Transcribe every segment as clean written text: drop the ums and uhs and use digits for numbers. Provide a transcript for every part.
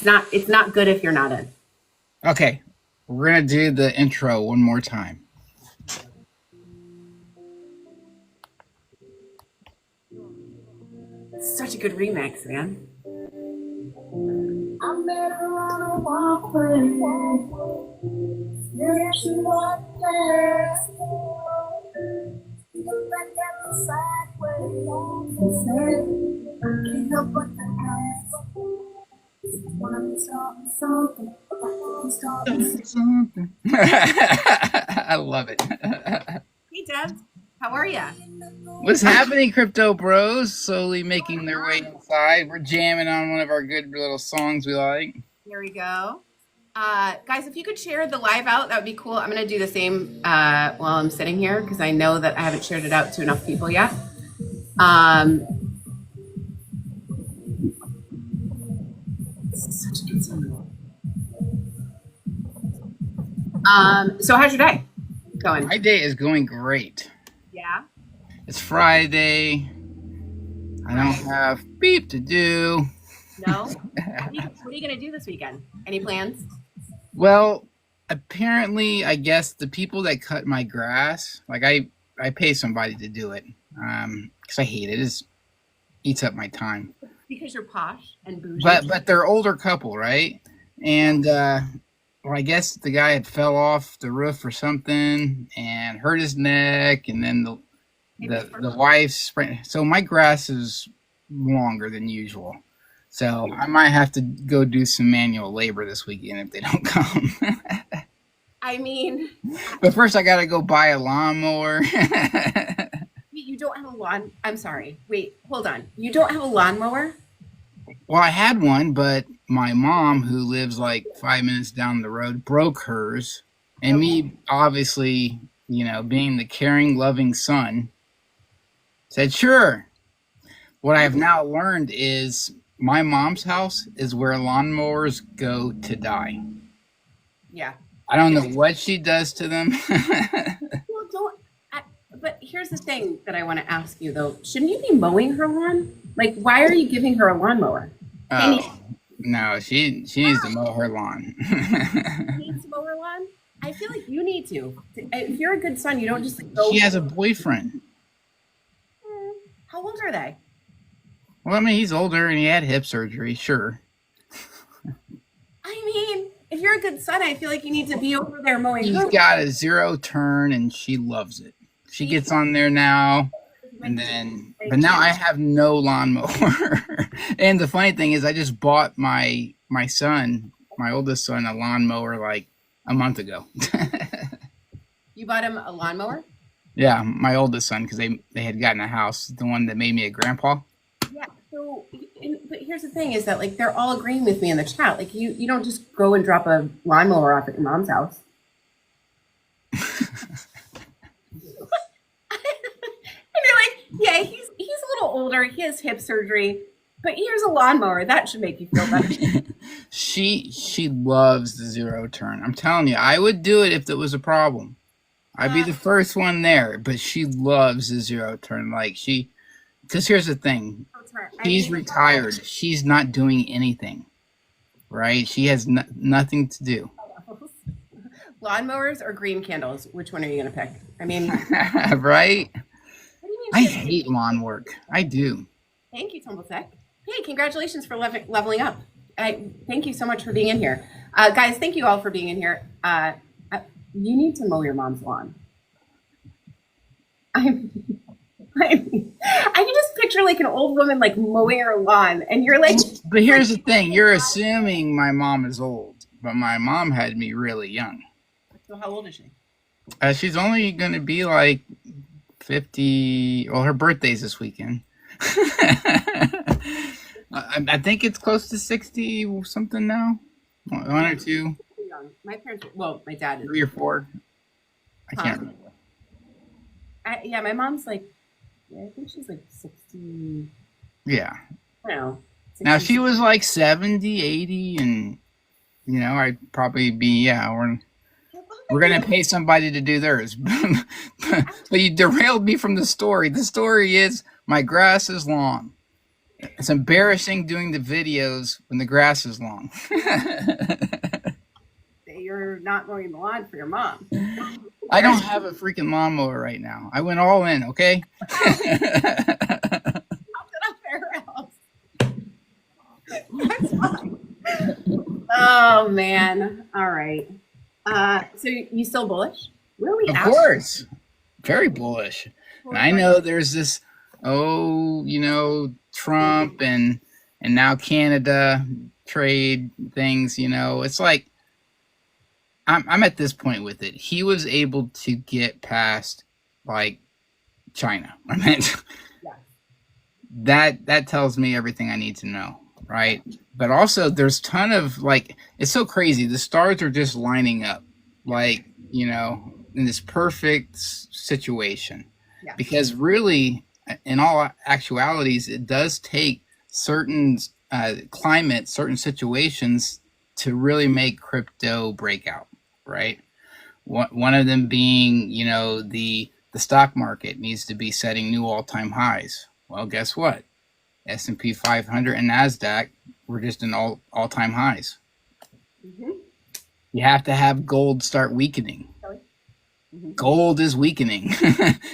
It's not good if you're not in. Okay, we're gonna do the intro one more time. Such a good remix, man. I met her on a walkway. Yeah, she walked past. She looked back at the sideways and said, I can't help but to ask. Wanna be something. Something. I love it. Hey, Deb. How are ya? What's happening, crypto bros? Slowly making their way inside. We're jamming on one of our good little songs we like. There we go. Guys, if you could share the live out, that would be cool. I'm going to do the same while I'm sitting here because I know that I haven't shared it out to enough people yet. Such a good song. So how's your day going? My day is going great. Yeah. It's Friday. I don't have beep to do. No? What are you going to do this weekend? Any plans? Well, apparently, I guess the people that cut my grass, like I pay somebody to do it because I hate it. It eats up my time. Because you're posh and bougie. But they're older couple, right? And well, I guess the guy had fell off the roof or something and hurt his neck, and then the wife sprained. So my grass is longer than usual. So I might have to go do some manual labor this weekend if they don't come. I mean, but first I gotta go buy a lawnmower. You don't have a lawn. I'm sorry. Wait, hold on. You don't have a lawnmower? Well, I had one, but my mom, who lives like 5 minutes down the road, broke hers. And me, obviously, being the caring, loving son, said, sure. What I have now learned is my mom's house is where lawnmowers go to die. Yeah. I don't know what she does to them. But here's the thing that I want to ask you, though. Shouldn't you be mowing her lawn? Like, why are you giving her a lawnmower? Oh, no, she needs to mow her lawn. Needs to mow her lawn? I feel like you need to. If you're a good son, you don't just go. She has a boyfriend. How old are they? Well, I mean, he's older and he had hip surgery, sure. I mean, if you're a good son, I feel like you need to be over there mowing. He's got a zero turn and she loves it. She gets on there now, but now I have no lawnmower. And the funny thing is, I just bought my oldest son, a lawnmower like a month ago. You bought him a lawnmower? Yeah, my oldest son, because they had gotten a house, the one that made me a grandpa. Yeah. So, but here's the thing: is that like they're all agreeing with me in the chat. Like you don't just go and drop a lawnmower off at your mom's house. Yeah, he's a little older. He has hip surgery, but here's a lawnmower. That should make you feel better. She loves the zero turn. I'm telling you, I would do it if there was a problem. I'd be the first one there, but she loves the zero turn. Because here's the thing. She's retired. She's not doing anything, right? She has nothing to do. Lawnmowers or green candles? Which one are you going to pick? I mean, right? I hate lawn work. I do. Thank you, Tumblesec. Hey, congratulations for leveling up. Thank you so much for being in here. Guys, thank you all for being in here. You need to mow your mom's lawn. I can just picture like an old woman like mowing her lawn, and you're like. But here's the thing: you're assuming my mom is old, but my mom had me really young. So how old is she? She's only going to be like 50. Well, her birthday's this weekend. I think it's close to 60 or something now. 1 or 2. My parents, my dad is 3 or 4. I can't remember. Yeah, my mom's like, I think she's like 60. Yeah. I don't know. 60. Now, if she was like 70, 80, and, I'd probably be, we're going to pay somebody to do theirs. But you derailed me from the story. The story is my grass is long. It's embarrassing doing the videos when the grass is long. You're not mowing the lawn for your mom. I don't have a freaking lawnmower right now. I went all in, okay? How could I fare else? That's fine. Oh man. All right. So you still bullish? Where are we Of at? course. Very bullish. And I know there's this, Trump and now Canada trade things, it's like I'm at this point with it. He was able to get past like China. I mean, that tells me everything I need to know, right? But also there's ton of it's so crazy. The stars are just lining up in this perfect situation. Yeah. Because really, in all actualities, it does take certain climate, certain situations to really make crypto break out, right? One of them being, the stock market needs to be setting new all-time highs. Well, guess what? S&P 500 and NASDAQ were just in all-time highs. Mm-hmm. You have to have gold start weakening. Mm-hmm. Gold is weakening.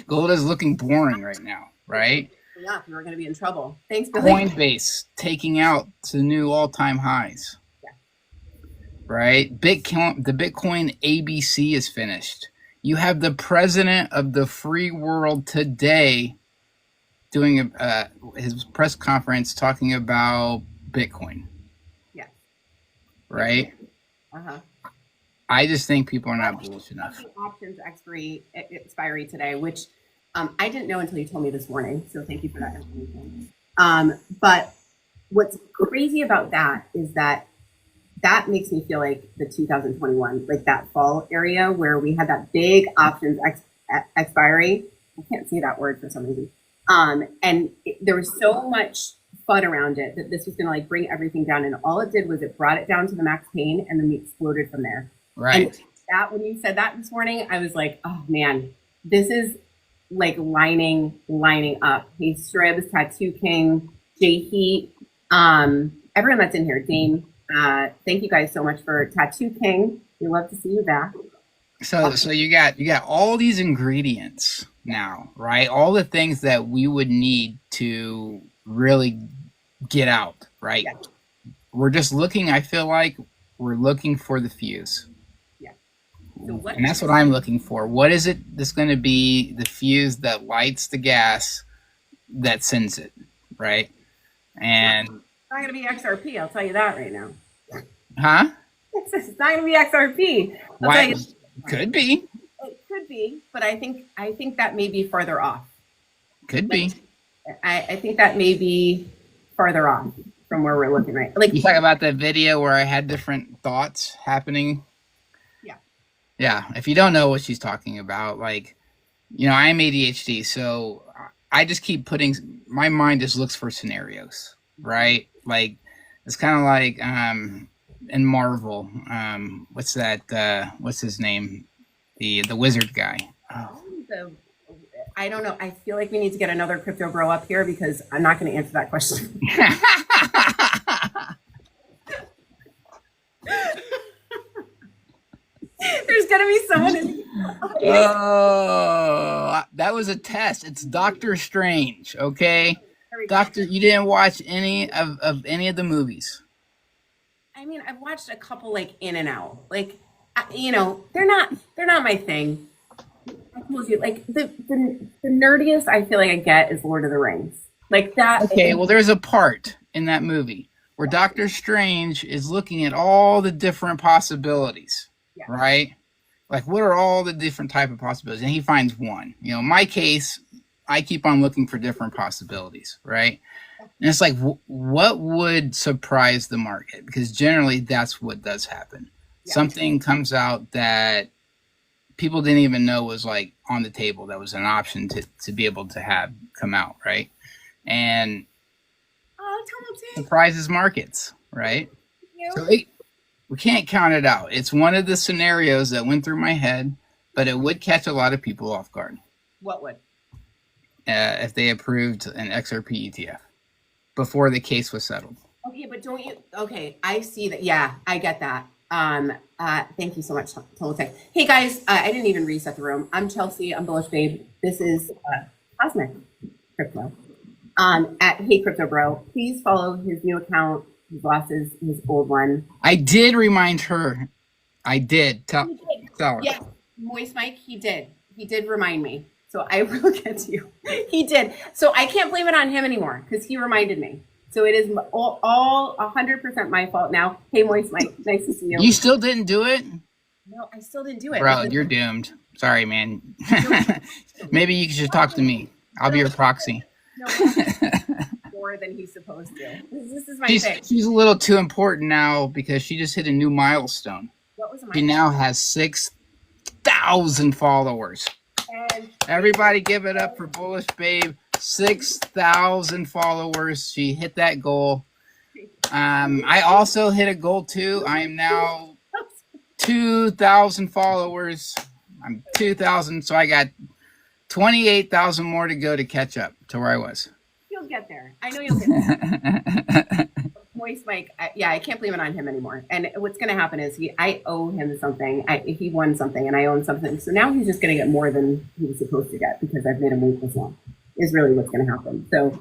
Gold is looking boring right now, right? Yeah, we were going to be in trouble. Thanks, Billy. Coinbase taking out to new all-time highs. Yeah. Right? the Bitcoin ABC is finished. You have the president of the free world today doing his press conference talking about Bitcoin. Yeah. Right? Uh-huh. I just think people are not bullish enough. Options expiry today, which I didn't know until you told me this morning. So thank you for that information. But what's crazy about that is that makes me feel like the 2021, like that fall area where we had that big options expiry. I can't say that word for some reason. And there was so much FUD around it that this was going to bring everything down. And all it did was it brought it down to the max pain, and then we exploded from there. Right. And when you said that this morning, I was like, oh man, this is lining up. Hey, Stribs, Tattoo King, J Heat, everyone that's in here. Dane, thank you guys so much for Tattoo King. We love to see you back. So you got all these ingredients now, right? All the things that we would need to really get out, right? Yeah. We're just looking, I feel like we're looking for the fuse. Yeah. So and that's what I'm looking for. What is it that's going to be the fuse that lights the gas that sends it, right? And it's not going to be XRP, I'll tell you that right now. Huh? It's not going to be XRP. Why? Could be. It could be, but I think that may be farther off. Could be. I think that may be farther off from where we're looking right. You talk about that video where I had different thoughts happening. Yeah. Yeah. If you don't know what she's talking about, I'm ADHD, so I just keep my mind just looks for scenarios, right? It's kind of like in Marvel, what's that? What's his name? The wizard guy. Oh. I don't know. I feel like we need to get another crypto bro up here because I'm not going to answer that question. There's going to be someone. Oh, that was a test. It's Doctor Strange. Okay, Doctor. You didn't watch any of any of the movies. I mean, I've watched a couple in and out. They're not my thing. I told you, the nerdiest I feel like I get is Lord of the Rings. That. Okay, well, there's a part in that movie where Doctor Strange is looking at all the different possibilities, right? What are all the different type of possibilities? And he finds one. In my case, I keep on looking for different possibilities, right? And it's what would surprise the market? Because generally that's what does happen. Yeah. Something comes out that people didn't even know was on the table. That was an option to be able to have come out, right? And surprises markets, right? So we can't count it out. It's one of the scenarios that went through my head, but it would catch a lot of people off guard. What would? If they approved an XRP ETF. before the case was settled. Okay, but don't you? Okay, I see that. Yeah, I get that. Thank you so much, Total Tech. Hey guys, I didn't even reset the room. I'm Chelsea. I'm Bullish Babe. This is Cosmic Crypto. At Hey Crypto Bro. Please follow his new account. He's lost his old one. I did remind her. I did. Tell her. Yes, Moist Mike, he did. He did remind me. So I will get to you. He did. So I can't blame it on him anymore because he reminded me. So it is all 100% my fault now. Hey, Moist Mike, nice to see you. You still didn't do it? No, I still didn't do it. Bro, you're doomed. Sorry, man. Maybe you should talk to me. I'll be your proxy. No, more than he's supposed to. This is my thing. She's a little too important now because she just hit a new milestone. What was She now has 6,000 followers. And everybody give it up for Bullish Babe. 6,000 followers. She hit that goal. I also hit a goal too. I am now 2,000 followers. I'm 2,000, so I got 28,000 more to go to catch up to where I was. You'll get there. I know you'll get there. Moist Mike, I can't blame it on him anymore. And what's going to happen is I owe him something. He won something, and I own something. So now he's just going to get more than he was supposed to get because I've made him wait this long. Is really what's going to happen. So,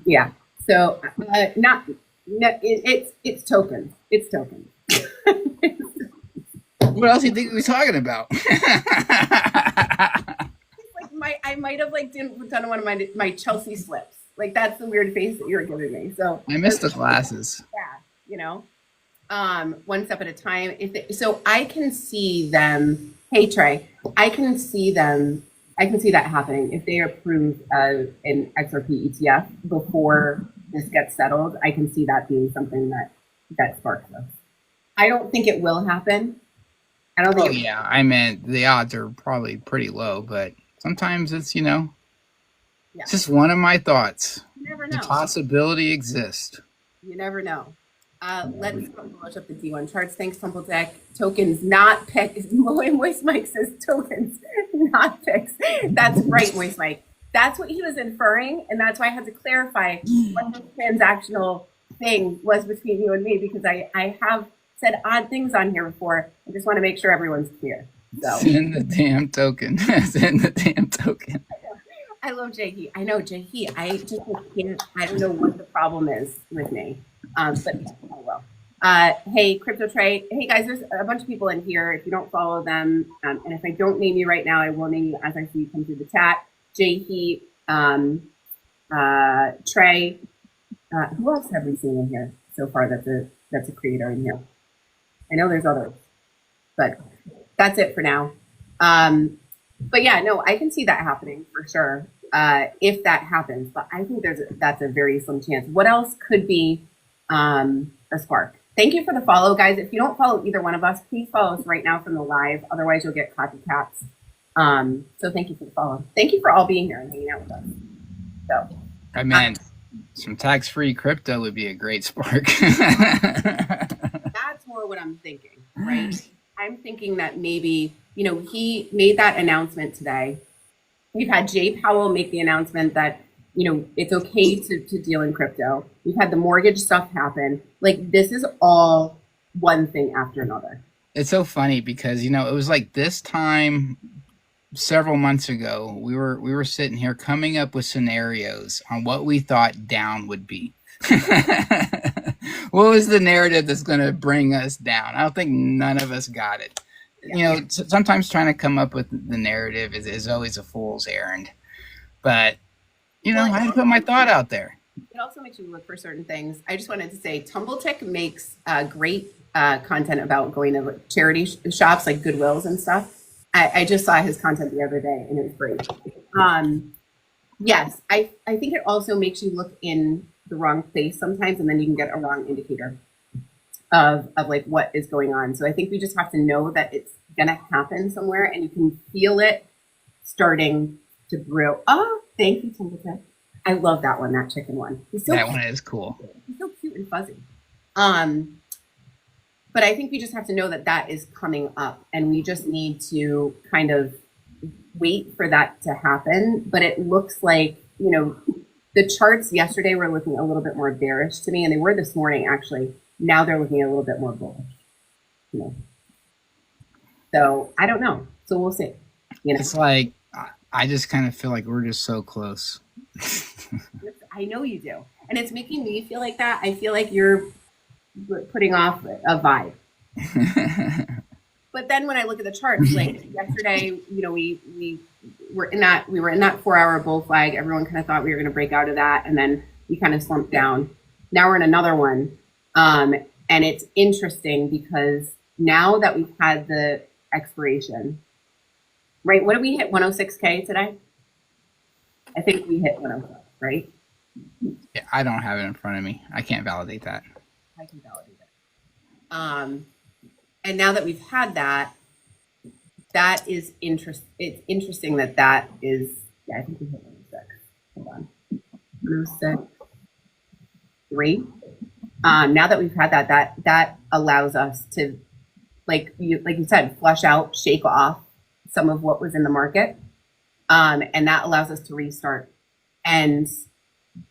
yeah. So, it's tokens. It's tokens. What else do you think we were talking about? I might have done one of my Chelsea slips. Like that's the weird face that you're giving me. So I missed the glasses. Yeah, one step at a time. So I can see them. Hey Trey, I can see them. I can see that happening if they approve an XRP ETF before this gets settled. I can see that being something that sparks us. I don't think it will happen. I don't think. Yeah, I mean the odds are probably pretty low, but sometimes it's it's just one of my thoughts. You never know. The possibility exists. You never know. Let's push up the D1 charts. Thanks, Temple Tech. Tokens not picks. Moist Mike says tokens not picks. That's right, Moist Mike. That's what he was inferring, and that's why I had to clarify what the transactional thing was between you and me because I have said odd things on here before. I just want to make sure everyone's clear. So. Send the damn token. Send the damn token. I love Jay. I know Jay. I just can't. I don't know what the problem is with me. But oh well. Hey, Crypto Trey. Hey guys, there's a bunch of people in here. If you don't follow them, and if I don't name you right now, I will name you as I see you come through the chat. Jay, Trey. Who else have we seen in here so far? That's a creator in here. I know there's others, but that's it for now. But yeah, no, I can see that happening for sure. If that happens, but I think that's a very slim chance. What else could be a spark? Thank you for the follow, guys. If you don't follow either one of us, please follow us right now from the live. Otherwise, you'll get copycats. So thank you for the follow. Thank you for all being here and hanging out with us. So, I mean, some tax-free crypto would be a great spark. That's more what I'm thinking, right? I'm thinking that maybe, he made that announcement today. We've had Jay Powell make the announcement that, it's okay to deal in crypto. We've had the mortgage stuff happen. Like, this is all one thing after another. It's so funny because, it was like this time several months ago, we were sitting here coming up with scenarios on what we thought down would be. What was the narrative that's going to bring us down? I don't think none of us got it. Yeah. Sometimes trying to come up with the narrative is always a fool's errand. But, I had to put my thought out there. It also makes you look for certain things. I just wanted to say Tumbletech makes great content about going to charity shops like Goodwills and stuff. I just saw his content the other day and it was great. Yes, I think it also makes you look in the wrong place sometimes, and then you can get a wrong indicator of like what is going on. So I think we just have to know that it's gonna happen somewhere, and you can feel it starting to brew. Oh, thank you, Tumbletech. I love that one, that chicken one. That one is cool. He's so cute and fuzzy. But I think we just have to know that is coming up, and we just need to kind of wait for that to happen. But it looks like, the The charts yesterday were looking a little bit more bearish to me, and they were this morning actually. Now they're looking a little bit more bullish. You know. So I don't know. So we'll see. You know, It's like I just kind of feel like we're just so close. I know you do, and it's making me feel like that. I feel like you're putting off a vibe. But then when I look at the charts, like yesterday, you know, we were in that 4-hour bull flag. Everyone kind of thought we were going to break out of that, and then we kind of slumped down. Now we're in another one, and it's interesting because now that we've had the expiration, right? What did we hit? 106K today? I think we hit 106, right? Yeah, I don't have it in front of me. I can't validate that. I can validate it. And now that we've had that, that is it's interesting that is, yeah, I think we hit 106. Hold on. 106. 3. Now that we've had that allows us to, like you said, flush out, shake off some of what was in the market. And that allows us to restart. And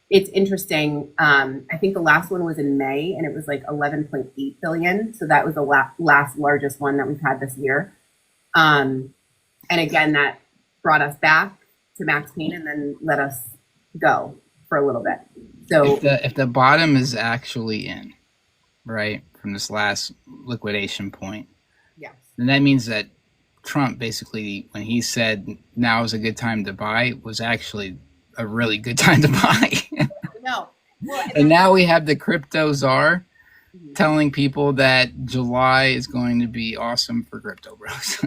it's interesting. I think the last one was in May, and it was like 11.8 billion. So that was the last largest one that we've had this year. And again, that brought us back to max pain and then let us go for a little bit. So if the bottom is actually in, right, from this last liquidation point, yes, then that means that Trump basically, when he said now is a good time to buy, was actually a really good time to buy. no. Well, And now we have the crypto czar telling people that July is going to be awesome for crypto bros.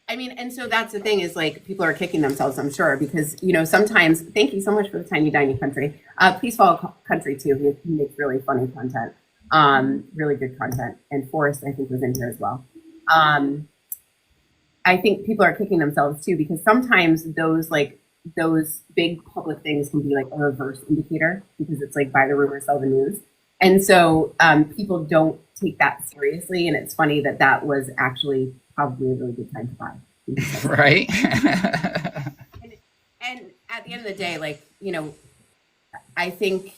I mean, and so that's the thing is like people are kicking themselves, I'm sure, because, you know, sometimes, thank you so much for the Tiny Tiny Country. Please follow Country too. He makes really funny content, really good content. And Forrest, I think, was in here as well. I think people are kicking themselves too, because sometimes those big public things can be like a reverse indicator because it's like buy the rumor, sell the news. And so people don't take that seriously. And it's funny that was actually probably a really good time to buy. Right? and at the end of the day, like, you know, I think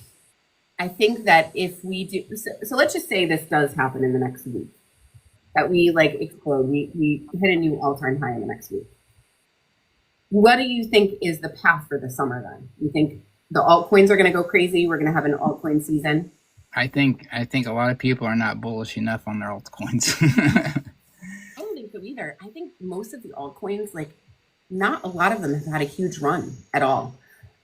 that if we do, so let's just say this does happen in the next week, that we like explode, we hit a new all-time high in the next week. What do you think is the path for the summer then? You think the altcoins are going to go crazy? We're going to have an altcoin season? I think a lot of people are not bullish enough on their altcoins. I don't think so either. I think most of the altcoins, like not a lot of them have had a huge run at all.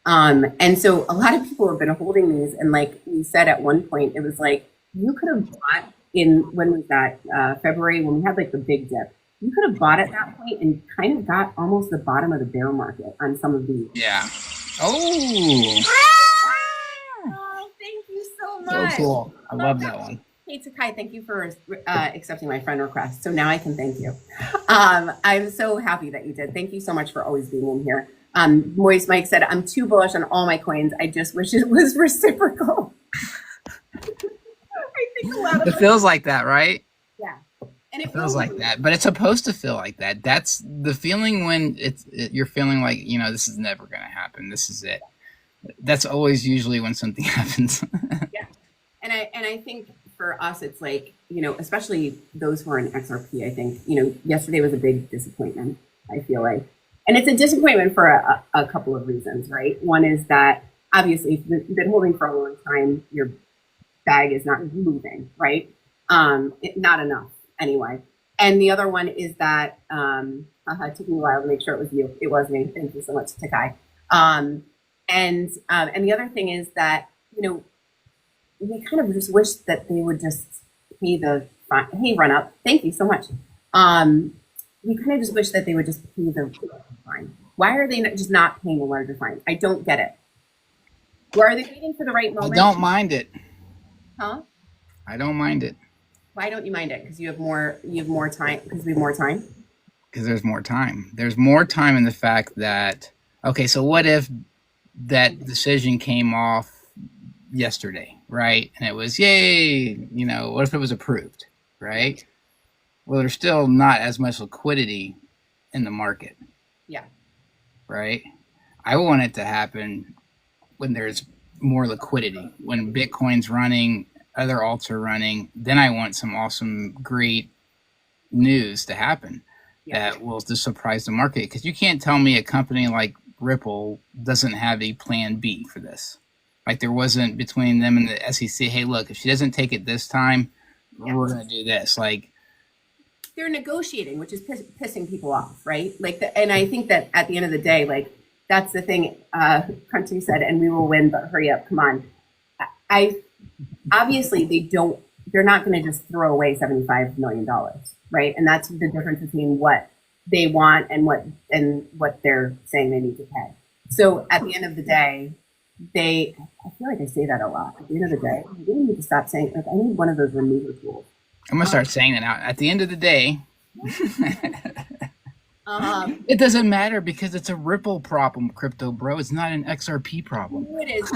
And so a lot of people have been holding these. And like we said at one point, it was like, you could have bought when was that? February, when we had like the big dip. You could have bought at that point and kind of got almost the bottom of the bear market on some of these. Yeah. Oh, thank you so much. so cool. I love that one. Hey, Takai, thank you for accepting my friend request. So now I can thank you. I'm so happy that you did. Thank you so much for always being in here. Moist Mike said, I'm too bullish on all my coins. I just wish it was reciprocal. I think a lot of It feels like that, right? Yeah. And It feels like that, but it's supposed to feel like that. That's the feeling when you're feeling like, you know, this is never going to happen. This is it. That's always usually when something happens. Yeah. And I think for us, it's like, you know, especially those who are in XRP, I think, you know, yesterday was a big disappointment, I feel like. And it's a disappointment for a couple of reasons, right? One is that obviously if you've been holding for a long time, your bag is not moving, right? Not enough anyway. And the other one is that, it took me a while to make sure it was you. It was me. Thank you so much, Takai. And the other thing is that, you know, we kind of just wish that they would just pay the fine. Hey, run up. Thank you so much. We kind of just wish that they would just pay the fine. Why are they just not paying a larger fine? I don't get it. Or are they waiting for the right moment? I don't mind it. Huh? I don't mind it. Why don't you mind it? Because you have more time. Because we have more time. Because there's more time. There's more time in the fact that, okay, so what if that decision came off yesterday, right? And it was, yay, you know, what if it was approved, right? Well, there's still not as much liquidity in the market. Yeah. Right? I want it to happen when there's more liquidity. When Bitcoin's running, other alts are running, then I want some awesome, great news to happen that will just surprise the market. Because you can't tell me a company like Ripple doesn't have a plan B for this. Like there wasn't between them and the SEC, hey, look, if she doesn't take it this time, we're going to do this. Like they're negotiating, which is pissing people off, right? Like, and I think that at the end of the day, like that's the thing. Country said, "And we will win, but hurry up, come on." I obviously they're not going to just throw away $75 million, right? And that's the difference between what they want and what they're saying they need to pay. So at the end of the day, I feel like I say that a lot. At the end of the day, I really need to stop saying, like, I need one of those remover tools. I'm going to start saying that now. At the end of the day, it doesn't matter because it's a Ripple problem, crypto bro. It's not an XRP problem. It is.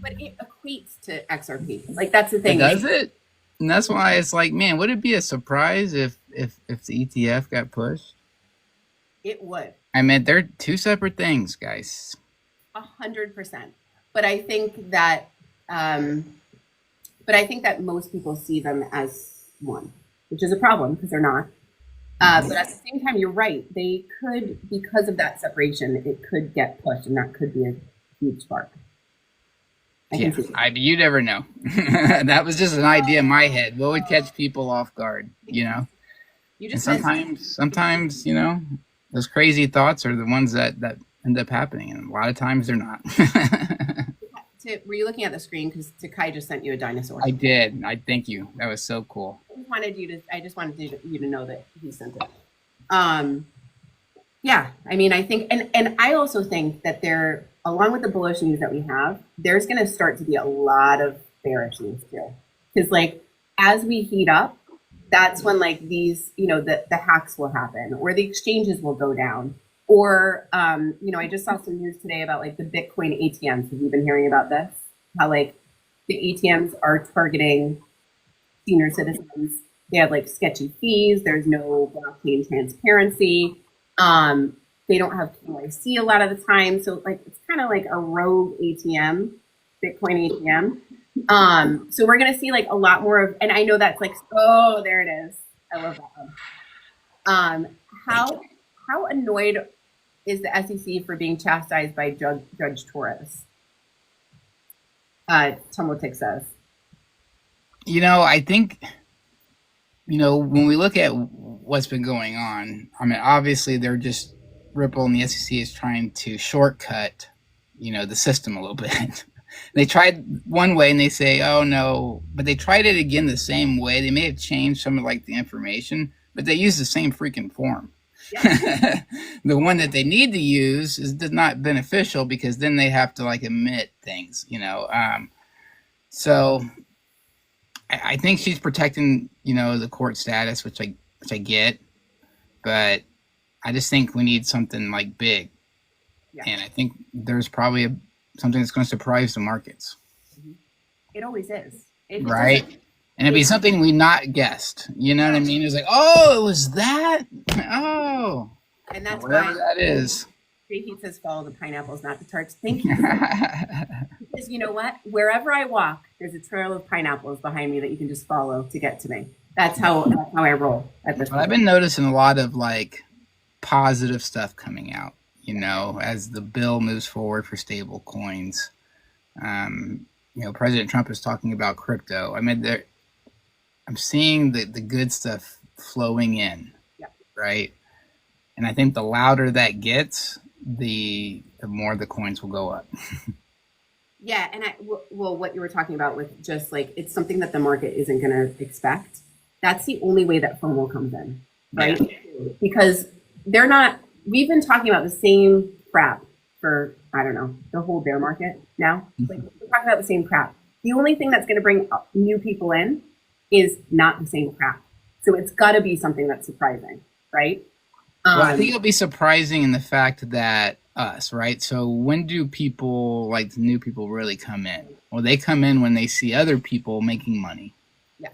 But it equates to XRP. Like, that's the thing. Does it? And that's why it's like, man, would it be a surprise if the ETF got pushed? It would. I mean, they're two separate things, guys. 100%. But I think that most people see them as one, which is a problem because they're not. But at the same time, you're right. They could, because of that separation, it could get pushed, and that could be a huge spark. You never know. That was just an idea in my head. What would catch people off guard, you know? Sometimes, you know, those crazy thoughts are the ones that end up happening, and a lot of times they're not. Were you looking at the screen? Because Takai just sent you a dinosaur. I did. Thank you. That was so cool. I just wanted you to know that he sent it. Yeah, I mean, I think, and I also think that along with the bullish news that we have, there's going to start to be a lot of bearish news too. Because like, as we heat up, that's when like these, you know, the hacks will happen, or the exchanges will go down. Or, you know, I just saw some news today about like the Bitcoin ATMs. Have you been hearing about this? How like the ATMs are targeting senior citizens. They have like sketchy fees. There's no blockchain transparency. They don't have KYC a lot of the time. So like, it's kind of like a rogue ATM, Bitcoin ATM. So we're going to see like a lot more of, and I know that's like, oh, there it is. I love that one. How annoyed is the SEC for being chastised by Judge Torres? Tomotic says. You know, I think, you know, when we look at what's been going on, I mean, obviously they're just, Ripple and the SEC is trying to shortcut, you know, the system a little bit. They tried one way and they say, oh no, but they tried it again the same way. They may have changed some of like the information, but they use the same freaking form. Yeah. The one that they need to use is not beneficial because then they have to like admit things, you know. So I think she's protecting, you know, the court status, which I get, but I just think we need something like big. Yeah. And I think there's probably something that's going to surprise the markets. It always is. Right? And it'd be something we not guessed. You know what I mean? It's like, oh, it was that? Oh. And that's whatever that is. He says, follow the pineapples, not the tarts. Thank you. Because you know what? Wherever I walk, there's a trail of pineapples behind me that you can just follow to get to me. That's how I roll at this point. I've been noticing a lot of like positive stuff coming out, you know, as the bill moves forward for stable coins. You know, President Trump is talking about crypto. I mean, I'm seeing the good stuff flowing in, right? And I think the louder that gets, the more the coins will go up. Yeah, and well, what you were talking about with just like, it's something that the market isn't going to expect. That's the only way that FOMO comes in, right? Yeah. Because we've been talking about the same crap for, I don't know, the whole bear market now. Like, we're talking about the same crap. The only thing that's going to bring new people in is not the same crap. So it's got to be something that's surprising, right? Well, I think it'll be surprising in the fact that right? So when do people, like the new people, really come in? Well, they come in when they see other people making money. Yeah.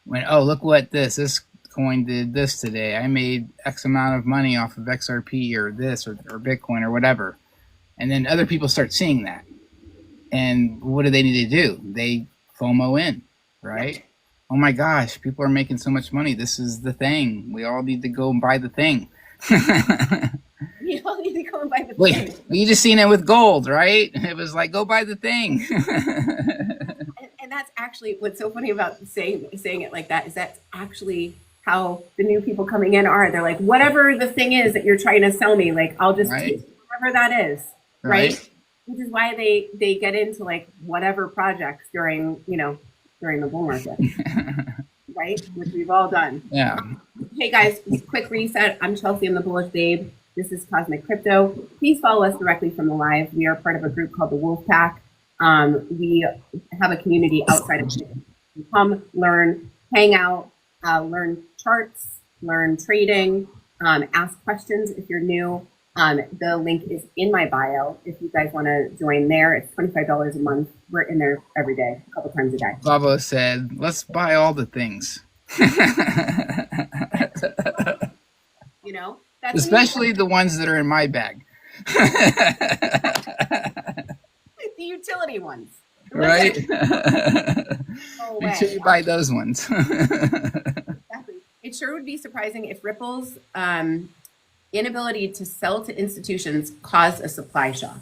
When, oh, look what this coin did this today. I made X amount of money off of XRP or this or Bitcoin or whatever. And then other people start seeing that. And what do they need to do? They FOMO in, right? Oh my gosh, people are making so much money. This is the thing. We all need to go and buy the thing. You all need to go and buy the Wait, thing. you just seen it with gold, right? It was like, go buy the thing. And that's actually what's so funny about saying it like that is that's actually how the new people coming in are. They're like, whatever the thing is that you're trying to sell me, like I'll just take whatever that is, right? Which is why they get into like whatever projects during the bull market, right? Which we've all done. Yeah. Hey guys, quick reset. I'm Chelsea. I'm the Bullish Babe. This is Cosmic Crypto. Please follow us directly from the live. We are part of a group called the Wolf Pack. We have a community outside of it. Come, learn, hang out, learn charts, learn trading, ask questions if you're new. The link is in my bio. If you guys want to join there, it's $25 a month. We're in there every day, a couple times a day. Bobo said, let's buy all the things. That's especially the ones that are in my bag. The utility ones. Right? Make sure you buy those ones. Exactly. It sure would be surprising if Ripple's inability to sell to institutions caused a supply shock.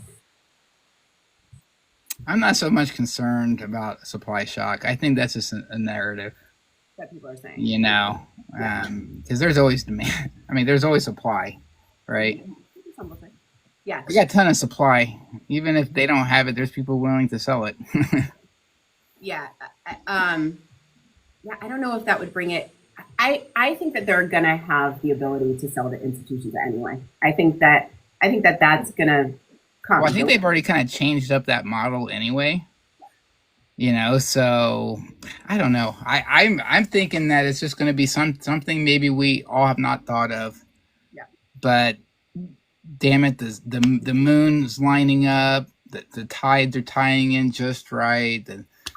I'm not so much concerned about supply shock. I think that's just a narrative that people are saying. Because there's always demand. I mean, there's always supply, right? Yeah. We got a ton of supply. Even if they don't have it, there's people willing to sell it. Yeah. I don't know if that would bring it. I think that they're gonna have the ability to sell to institutions anyway. I think that that's gonna come. Well, I think they've already kind of changed up that model anyway. So I don't know. I'm thinking that it's just going to be something maybe we all have not thought of. Yeah. But damn it, the moon's lining up. The tides are tying in just right.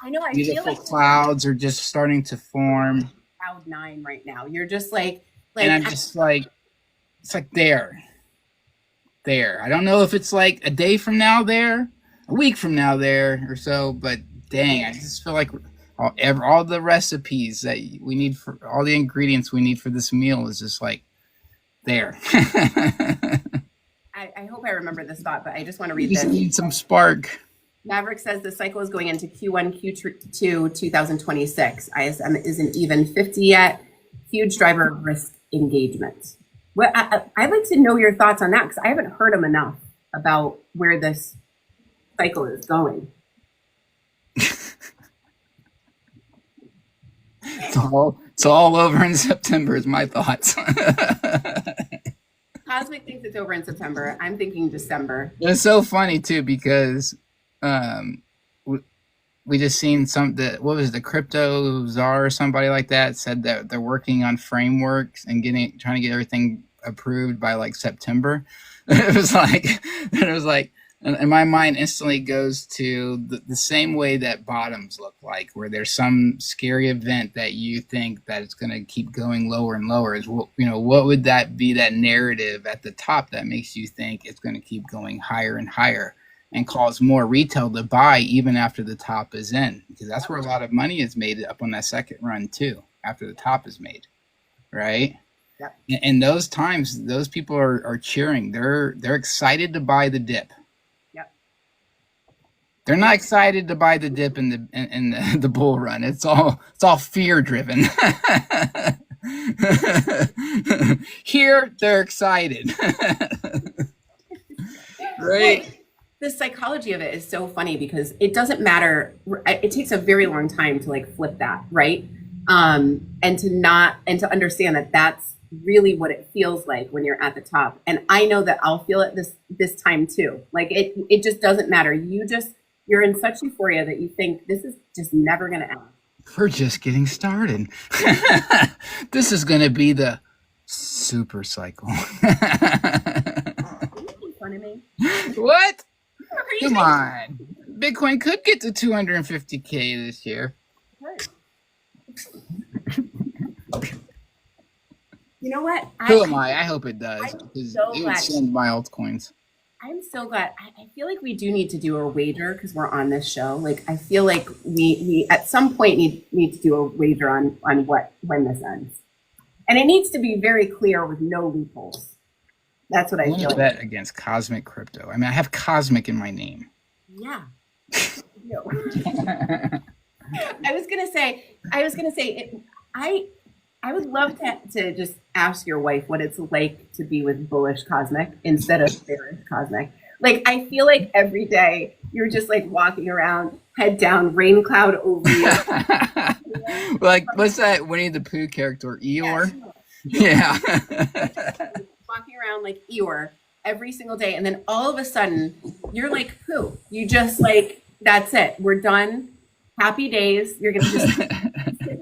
I know. I beautiful feel like clouds are just starting to form. Cloud 9 right now. You're just like. And I'm just like, it's like there. I don't know if it's like a day from now there, a week from now there, or so, but. Dang, I just feel like all the recipes that we need for all the ingredients we need for this meal is just like there. I hope I remember this thought, but I just want to read you just this. Need some spark. Maverick says the cycle is going into Q1, Q2, 2026. ISM isn't even 50 yet. Huge driver of risk engagement. Well, I'd like to know your thoughts on that because I haven't heard them enough about where this cycle is going. It's all over in September is my thoughts. Cosmic thinks it's over in September. I'm thinking December. It's so funny too because we just seen what was the crypto czar or somebody like that said that they're working on frameworks and trying to get everything approved by like September. It was like and my mind instantly goes to the same way that bottoms look like, where there's some scary event that you think that it's going to keep going lower and lower. What would that be, that narrative at the top that makes you think it's going to keep going higher and higher and cause more retail to buy even after the top is in? Because that's where a lot of money is made up on that second run too, after the top is made, right? Yep. And those times, those people are cheering. They're excited to buy the dip. They're not excited to buy the dip in the bull run. It's all fear driven. Here they're excited. Right? The psychology of it is so funny because it doesn't matter. It takes a very long time to like flip that, right? And to understand that that's really what it feels like when you're at the top. And I know that I'll feel it this time too. Like it just doesn't matter. You're in such euphoria that you think this is just never going to end. We're just getting started. This is going to be the super cycle. Are you making fun of me? What? Come on. Bitcoin could get to 250K this year. You know what? Who am I? I hope it does. I'm Because so it would glad. send my altcoins. I'm so glad. I feel like we do need to do a wager because we're on this show. Like, I feel like we at some point need to do a wager on when this ends, and it needs to be very clear with no loopholes. That's what I feel. Bet against Cosmic Crypto. I mean, I have Cosmic in my name. Yeah. I was gonna say. I would love to just ask your wife what it's like to be with bullish Cosmic instead of bearish Cosmic. Like, I feel like every day you're just like walking around, head down, rain cloud over you. Like, what's that Winnie the Pooh character, Eeyore? Yeah. Walking around like Eeyore every single day, and then all of a sudden you're like Pooh. You just like, that's it. We're done. Happy days. You're gonna just sit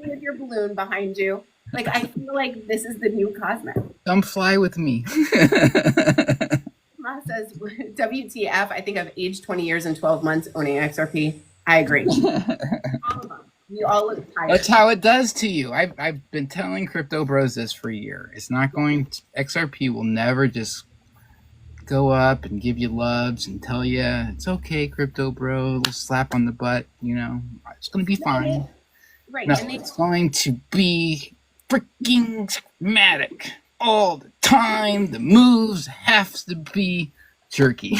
with your balloon behind you. Like, I feel like this is the new Cosmic. Come fly with me. Ma says, WTF, I think I've aged 20 years and 12 months owning XRP. I agree. All of them. You all look tired. That's how it does to you. I've been telling crypto bros this for a year. It's not going to, XRP will never just go up and give you loves and tell you, it's okay, crypto bro, a little slap on the butt, you know, it's going to be fine. Right. No, it's going to be freaking dramatic all the time. The moves have to be jerky.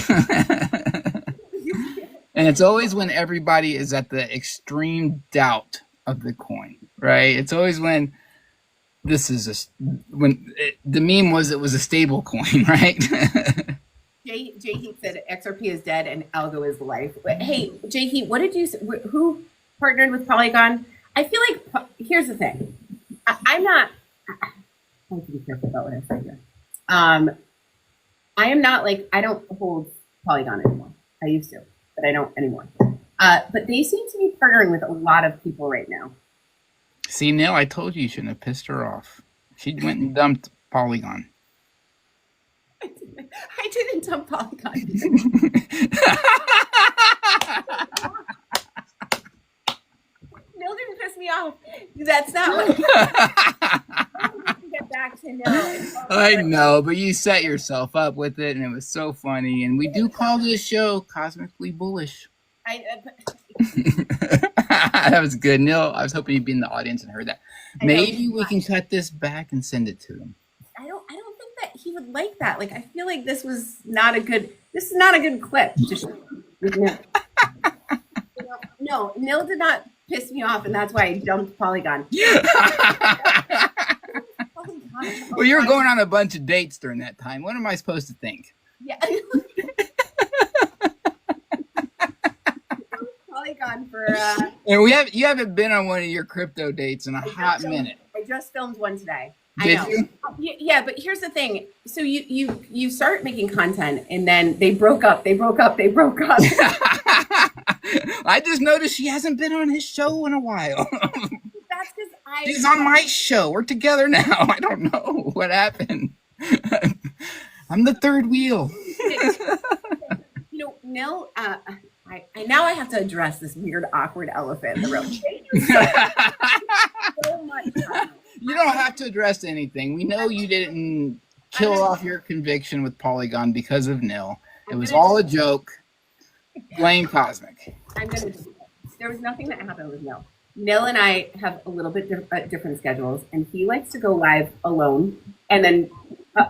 And it's always when everybody is at the extreme doubt of the coin, right? It's always when the meme was it was a stable coin, right? Jay Heat said XRP is dead and algo is life. But hey, Jay Heat, what did you say? Who partnered with Polygon? I feel like, here's the thing. I'm not, I have to be careful about what I say here. I am not like, I don't hold Polygon anymore. I used to, but I don't anymore. But they seem to be partnering with a lot of people right now. See, Neil, I told you shouldn't have pissed her off. She went and dumped Polygon. I didn't dump Polygon. Neil didn't piss me off. That's not what. Get back to Neil. I know, but you set yourself up with it, and it was so funny. And we do call this show Cosmically Bullish. That was good, Neil. I was hoping you'd be in the audience and heard that. Maybe we can cut this back and send it to him. I don't think that he would like that. Like, I feel like this is not a good clip to show. No, Neil did not piss me off, and that's why I dumped Polygon. Well, you were going on a bunch of dates during that time. What am I supposed to think? Yeah. Polygon for and you haven't been on one of your crypto dates in a hot minute. I just filmed one today. Did I know. you? Yeah, but here's the thing. So you start making content, and then they broke up. I just noticed she hasn't been on his show in a while. That's because She's on my show. We're together now. I don't know what happened. I'm the third wheel. You know, Neil, I now I have to address this weird, awkward elephant in the room. So much time. You don't have to address anything. We know you didn't kill off your conviction with Polygon because of Nil. It was all a joke. Blame Cosmic. There was nothing that happened with Nil. Nil and I have a little bit different schedules, and he likes to go live alone, and then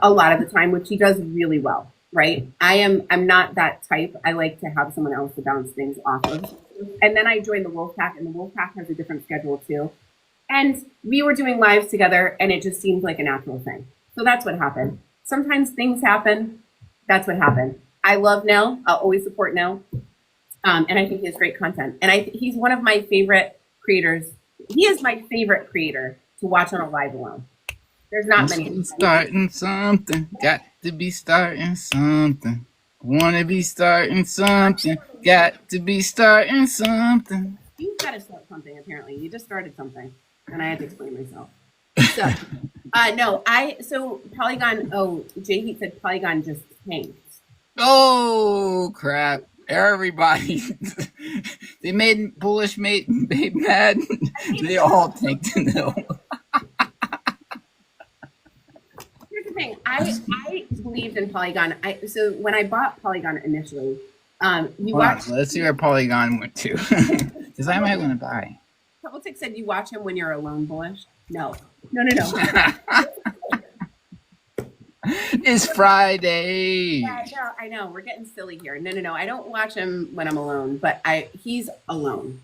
a lot of the time, which he does really well. Right? I'm not that type. I like to have someone else to bounce things off of. And then I joined the Wolfpack, and the Wolfpack has a different schedule too. And we were doing lives together, and it just seemed like a natural thing. So that's what happened. Sometimes things happen. That's what happened. I love Nell. I'll always support Nell. And I think he has great content. And he's one of my favorite creators. He is my favorite creator to watch on a live alone. There's not many. Starting something. Got to be starting something. Want to be starting something. Got to be starting something. You've got to start something, apparently. You just started something. And I had to explain myself. So, so Polygon, Jay Heat said Polygon just tanked. Oh, crap. Everybody. They made Bullish made mad. They all tanked to Nil. Here's the thing. I believed in Polygon. So when I bought Polygon initially, you Hold on, watch. let's see where Polygon went to. Because I might want to buy. Couple Tick said you watch him when you're alone bullish. No. No. It's Friday. Yeah, I know. We're getting silly here. No. I don't watch him when I'm alone, but he's alone,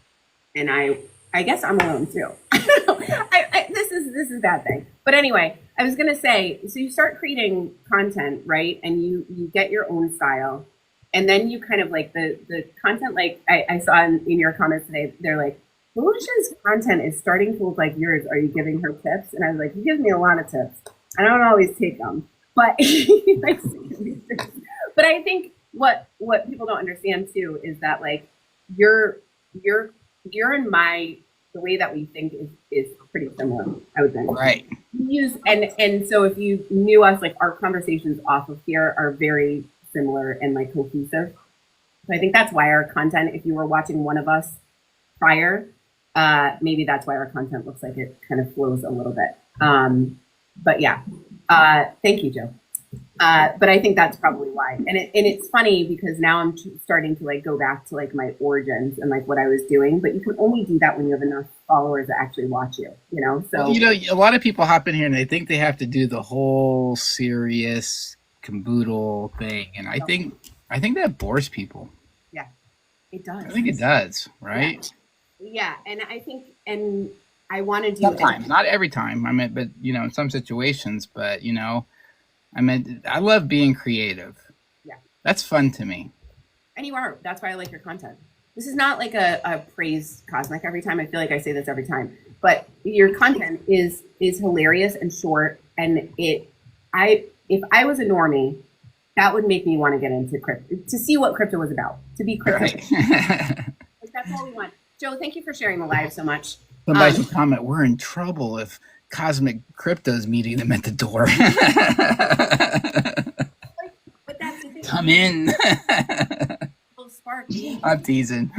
and I guess I'm alone too. This is a bad thing. But anyway, I was gonna say, so you start creating content, right? And you get your own style, and then you kind of like the content. Like I saw in your comments today, they're like, Bullish's content is starting to look like yours. Are you giving her tips? And I was like, he gives me a lot of tips. I don't always take them. But but I think what people don't understand too is that like you're and the way that we think is pretty similar, I would think. Right. And so if you knew us, like our conversations off of here are very similar and like cohesive. So I think that's why our content, if you were watching one of us prior, maybe that's why our content looks like it kind of flows a little bit. But yeah, thank you, Joe. But I think that's probably why. And it's funny because now I'm starting to like go back to like my origins and like what I was doing. But you can only do that when you have enough followers that actually watch you. You know, so a lot of people hop in here and they think they have to do the whole serious caboodle thing, and I think that bores people. Yeah, it does. I think it does, right? Yeah, and I think I want to do sometimes, not every time. I mean, but in some situations. But I love being creative. Yeah, that's fun to me. And you are. That's why I like your content. This is not like a praise Cosmic every time. I feel like I say this every time, but your content is hilarious and short. And if I was a normie, that would make me want to get into crypto, to see what crypto was about, to be crypto. Right. Like, that's all we want. Joe, thank you for sharing the live so much. Somebody should comment, we're in trouble if Cosmic Crypto's meeting them at the door. But that's the thing. Come in. Spark. I'm teasing.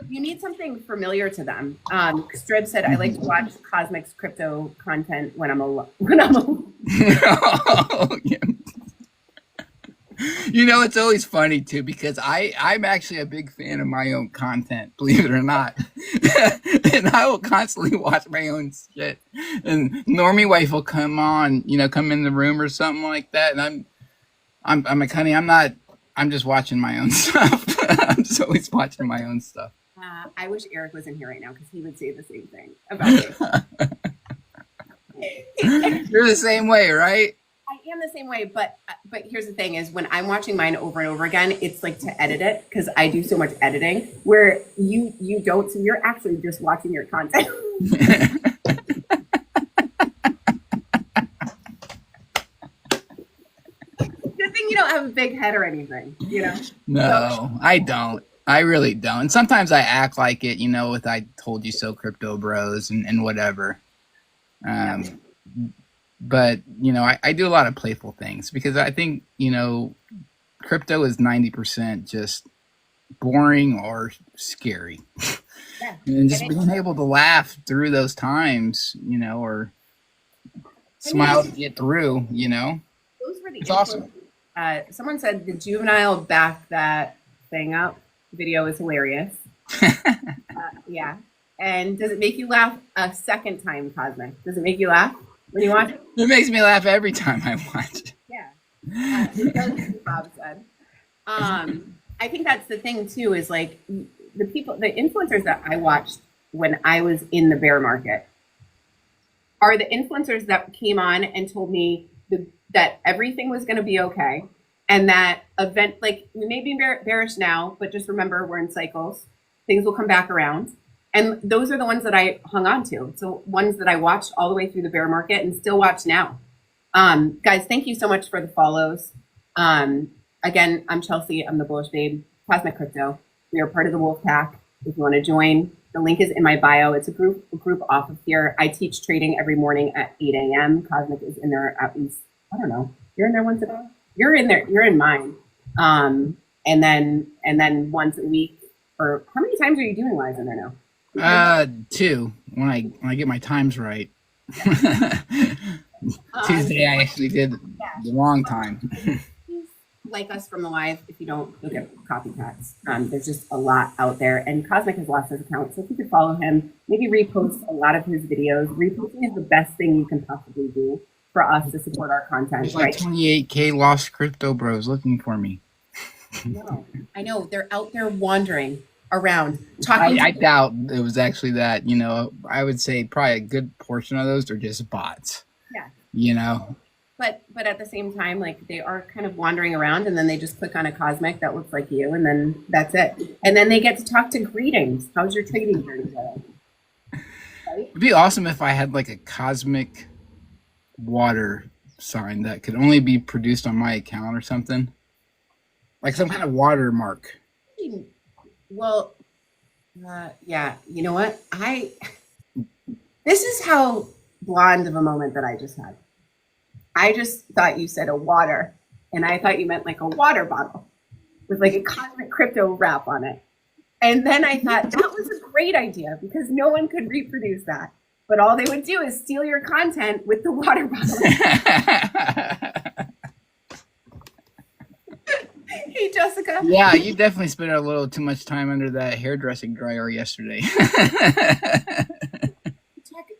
You need something familiar to them. Strib said, I like to watch Cosmic's crypto content when I'm alone. Oh, yeah. It's always funny too, because I'm actually a big fan of my own content, believe it or not. And I will constantly watch my own shit. And Normie wife will come on, come in the room or something like that. And I'm like, honey, I'm just watching my own stuff. I'm just always watching my own stuff. I wish Eric was in here right now because he would say the same thing about me. You're the same way, right? I am the same way, but here's the thing is when I'm watching mine over and over again, it's like to edit it because I do so much editing where you don't, so you're actually just watching your content. Good thing you don't have a big head or anything, No, I don't. I really don't. And sometimes I act like it, with I told you so crypto bros and whatever. But, I do a lot of playful things because I think, crypto is 90% just boring or scary. Yeah. And just being able to laugh through those times, or smile to get through, Those were the it's awesome. Someone said the juvenile back that thing up video is hilarious. Yeah. And does it make you laugh a second time, Cosmic? Does it make you laugh when you watch it? It makes me laugh every time I watch it. Yeah. It does, Bob said. I think that's the thing too, is like the influencers that I watched when I was in the bear market are the influencers that came on and told me that everything was going to be okay. And that event, like we may be bearish now, but just remember we're in cycles. Things will come back around. And those are the ones that I hung on to. So ones that I watched all the way through the bear market and still watch now. Guys, thank you so much for the follows. Again, I'm Chelsea. I'm the Bullish Babe, Cosmic Crypto. We are part of the Wolf Pack. If you want to join, the link is in my bio. It's a group off of here. I teach trading every morning at 8 a.m. Cosmic is in there at least, I don't know. You're in there once a day? You're in there. You're in mine. And then once a week. Or how many times are you doing lives in there now? 2 when I get my times right. Tuesday, I actually did the wrong time. Please like us from the live if you don't, you'll get copycats. There's just a lot out there, and Cosmic has lost his account, so if you could follow him, maybe repost a lot of his videos. Reposting is the best thing you can possibly do for us to support our content. There's like right? 28K lost crypto bros looking for me. No, I know they're out there wandering around talking. I doubt it was actually that. You know, I would say probably a good portion of those are just bots. Yeah. You know. But at the same time, like they are kind of wandering around, and then they just click on a Cosmic that looks like you, and then that's it. And then they get to talk to greetings. How's your trading journey going? Right? It'd be awesome if I had like a cosmic water sign that could only be produced on my account or something. Like some kind of watermark. Well, yeah, you know what? This is how blonde of a moment that I just had. I just thought you said a water, and I thought you meant like a water bottle with like a cosmic crypto wrap on it. And then I thought that was a great idea because no one could reproduce that. But all they would do is steal your content with the water bottle. Hey, Jessica. Yeah, you definitely spent a little too much time under that hairdressing dryer yesterday.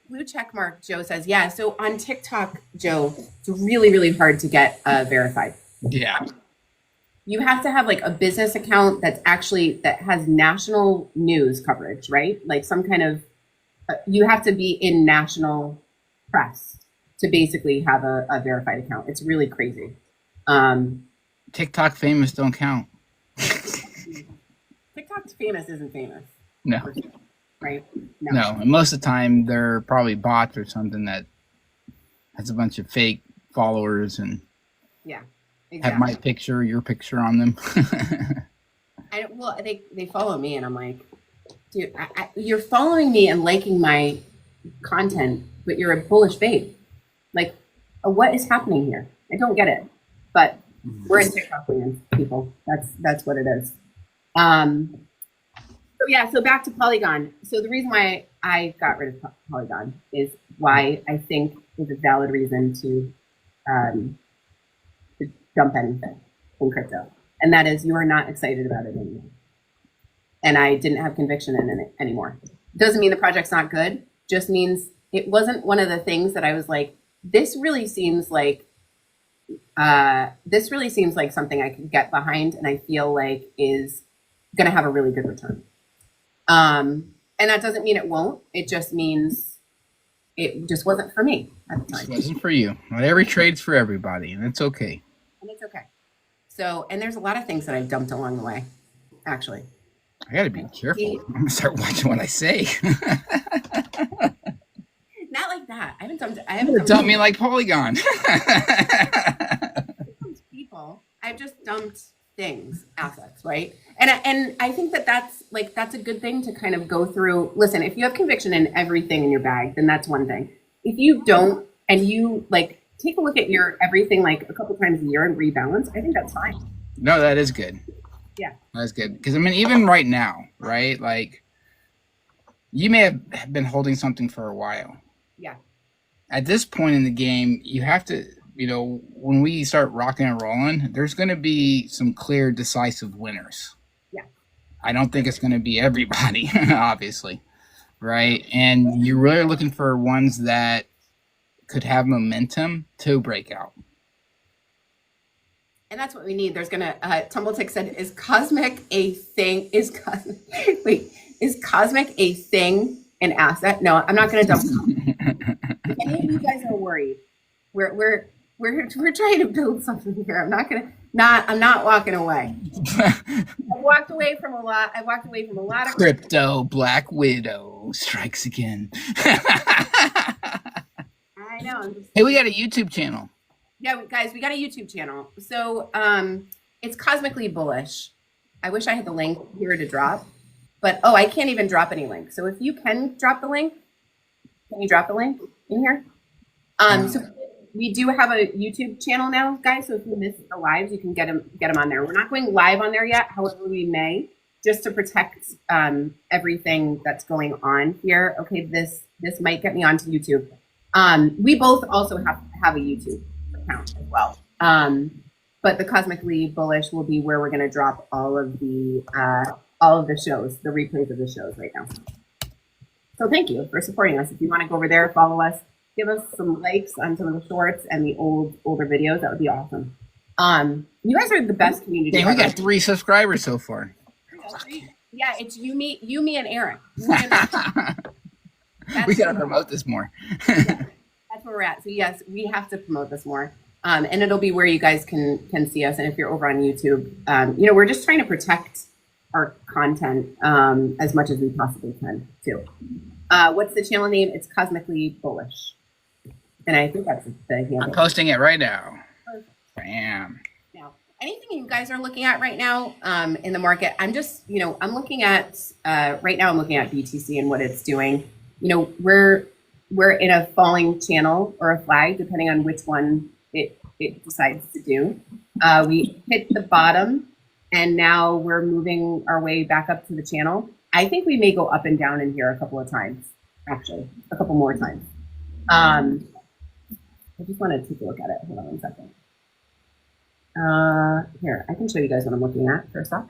Blue check mark, Joe says. Yeah, so on TikTok, Joe, it's really, really hard to get verified. Yeah. You have to have like a business account that has national news coverage, right? Like some kind of, you have to be in national press to basically have a verified account. It's really crazy. TikTok famous don't count. TikTok's famous isn't famous. No. Right? No. And most of the time they're probably bots or something that has a bunch of fake followers and yeah, exactly. have my picture, your picture on them. Well, they follow me, and I'm like, dude, you're following me and liking my content, but you're a bullish babe. Like, what is happening here? I don't get it. But we're in TikTok land, people. That's what it is. So yeah, so back to Polygon. So the reason why I got rid of Polygon is why I think is a valid reason to dump anything in crypto. And that is you are not excited about it anymore. And I didn't have conviction in it anymore. Doesn't mean the project's not good, just means it wasn't one of the things that I was like, this really seems like something I could get behind and I feel like is gonna have a really good return. And that doesn't mean it won't. It just means it just wasn't for me at the time. It wasn't for you. Not every trade's for everybody, and it's okay. And it's okay. So, and there's a lot of things that I've dumped along the way, actually. I gotta be careful. I'm gonna start watching what I say. Not like that. I haven't dumped. Dump me like Polygon. People. I've just dumped things, assets, right? And I think that's a good thing to kind of go through. Listen, if you have conviction in everything in your bag, then that's one thing. If you don't, and you like take a look at your everything like a couple times a year and rebalance, I think that's fine. No, that is good. Yeah, that's good. Because I mean, even right now, right? Like, you may have been holding something for a while. Yeah. At this point in the game, you have to, you know, when we start rocking and rolling, there's going to be some clear, decisive winners. Yeah. I don't think it's going to be everybody, obviously, right? And you're really looking for ones that could have momentum to break out. And that's what we need. There's going to, Tumbletick said, is Cosmic a thing? Is Cosmic a thing, an asset? No, I'm not going to dump it. If any of you guys are worried, we're trying to build something here. I'm not walking away. I've walked away from a lot of crypto. Black Widow strikes again. I know. Hey, we got a YouTube channel. Yeah, guys, we got a YouTube channel. So it's Cosmically Bullish. I wish I had the link here to drop, but I can't even drop any link. So if you can drop the link, can you drop the link in here? So we do have a YouTube channel now, guys. So if you miss the lives, you can get them on there. We're not going live on there yet. However, we may, just to protect everything that's going on here. Okay, this might get me onto YouTube. We both also have a YouTube account as well. But the Cosmically Bullish will be where we're going to drop all of the shows, the replays of the shows right now. So thank you for supporting us. If you want to go over there, follow us, give us some likes on some of the shorts and the older videos, that would be awesome. You guys are the best community. Dang, we got 3 subscribers so far. Yeah, it's you, me, and Aaron. We gotta promote this more. Yeah, that's where we're at. So yes, we have to promote this more. And it'll be where you guys can see us. And if you're over on YouTube, we're just trying to protect our content as much as we possibly can too. What's the channel name? It's Cosmically Bullish. And I think that's the handle. I'm posting it right now. Perfect. Bam. Now, anything you guys are looking at right now in the market, I'm just, I'm looking at, right now I'm looking at BTC and what it's doing. We're in a falling channel or a flag, depending on which one it decides to do. We hit the bottom and now we're moving our way back up to the channel. I think we may go up and down in here a couple of times, actually, a couple more times. I just want to take a look at it. Hold on 1 second. Here, I can show you guys what I'm looking at for a sec.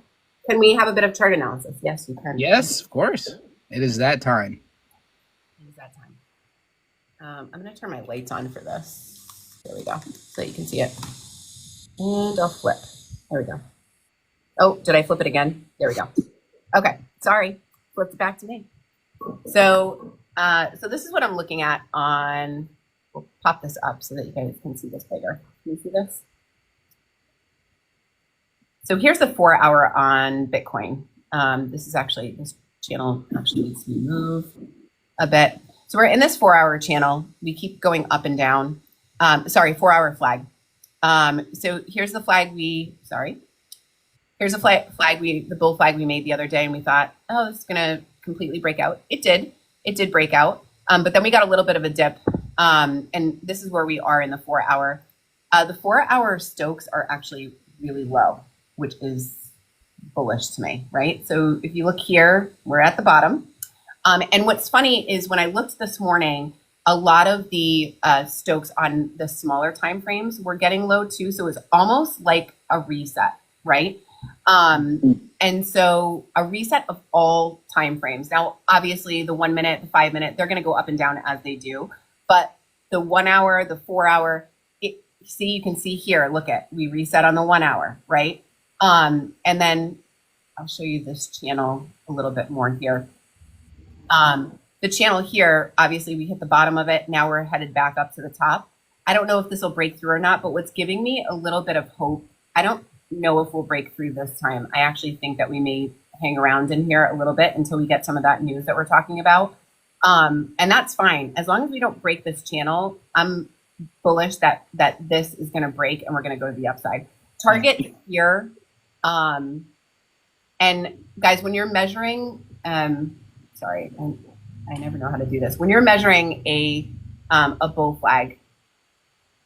Can we have a bit of chart analysis? Yes, you can. Yes, of course. It is that time. It is that time. I'm going to turn my lights on for this. There we go, so you can see it. And I'll flip. There we go. Oh, did I flip it again? There we go. Okay, sorry. Flipped it back to me. So this is what I'm looking at on, we'll pop this up so that you guys can see this bigger. Can you see this? So here's the 4-hour on Bitcoin. This channel actually needs to move a bit. So we're in this 4-hour channel. We keep going up and down. 4-hour flag. So here's the flag here's a the bull flag we made the other day, and we thought, oh, it's gonna completely break out. It did break out, but then we got a little bit of a dip, and this is where we are in the 4-hour. The 4-hour Stokes are actually really low, which is bullish to me, right? So if you look here, we're at the bottom, and what's funny is when I looked this morning, a lot of the Stokes on the smaller time frames were getting low too, so it's almost like a reset, right? And so a reset of all time frames. Now, obviously, the 1 minute, the 5 minute, they're going to go up and down as they do. But the 1 hour, the 4-hour, you can see here, look at, we reset on the 1 hour, right? And then I'll show you this channel a little bit more here. The channel here, obviously, we hit the bottom of it. Now we're headed back up to the top. I don't know if this will break through or not, but what's giving me a little bit of hope, I don't know if we'll break through this time. I actually think that we may hang around in here a little bit until we get some of that news that we're talking about. And that's fine. As long as we don't break this channel, I'm bullish that this is going to break and we're going to go to the upside. Target here. And guys, when you're measuring, sorry, I never know how to do this. When you're measuring a bull flag,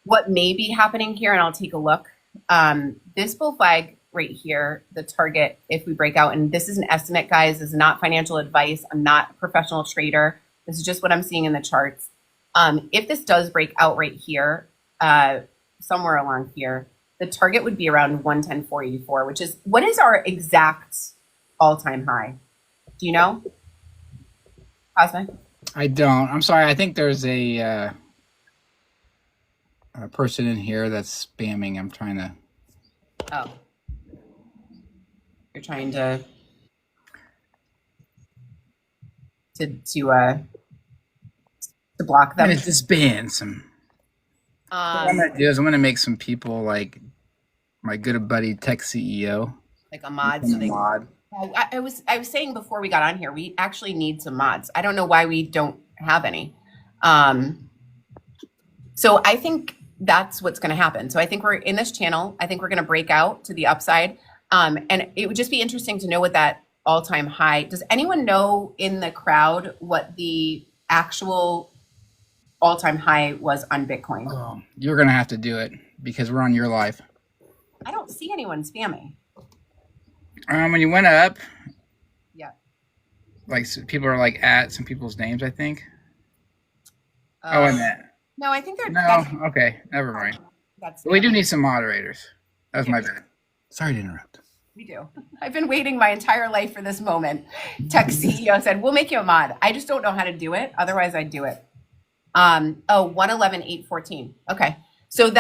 what may be happening here, and I'll take a look. This bull flag right here, the target, if we break out, and this is an estimate, guys, this is not financial advice. I'm not a professional trader. This is just what I'm seeing in the charts. If this does break out right here, somewhere along here, the target would be around 110.484, which is, what is our exact all-time high? Do you know, Cosmic? I don't. I'm sorry. I think there's a person in here that's spamming. I'm trying to. Oh. You're trying to block them. I'm gonna disband some. What I'm gonna do is I'm gonna make some people like my good buddy Tech CEO. Like a mod. So mod. I was saying before we got on here, we actually need some mods. I don't know why we don't have any. So I think that's what's going to happen. So I think we're in this channel. I think we're going to break out to the upside. And it would just be interesting to know what that all-time high, does anyone know in the crowd what the actual all-time high was on Bitcoin? Oh, you're going to have to do it because we're on your live. I don't see anyone spamming. When you went up, yeah, like people are like at some people's names, I think. Oh, and that. No, I think No, okay, never mind. that's We do need some moderators. That was my bad. Sorry to interrupt. We do. I've been waiting my entire life for this moment. Tech CEO said, we'll make you a mod. I just don't know how to do it. Otherwise, I'd do it. 111,814. Okay. So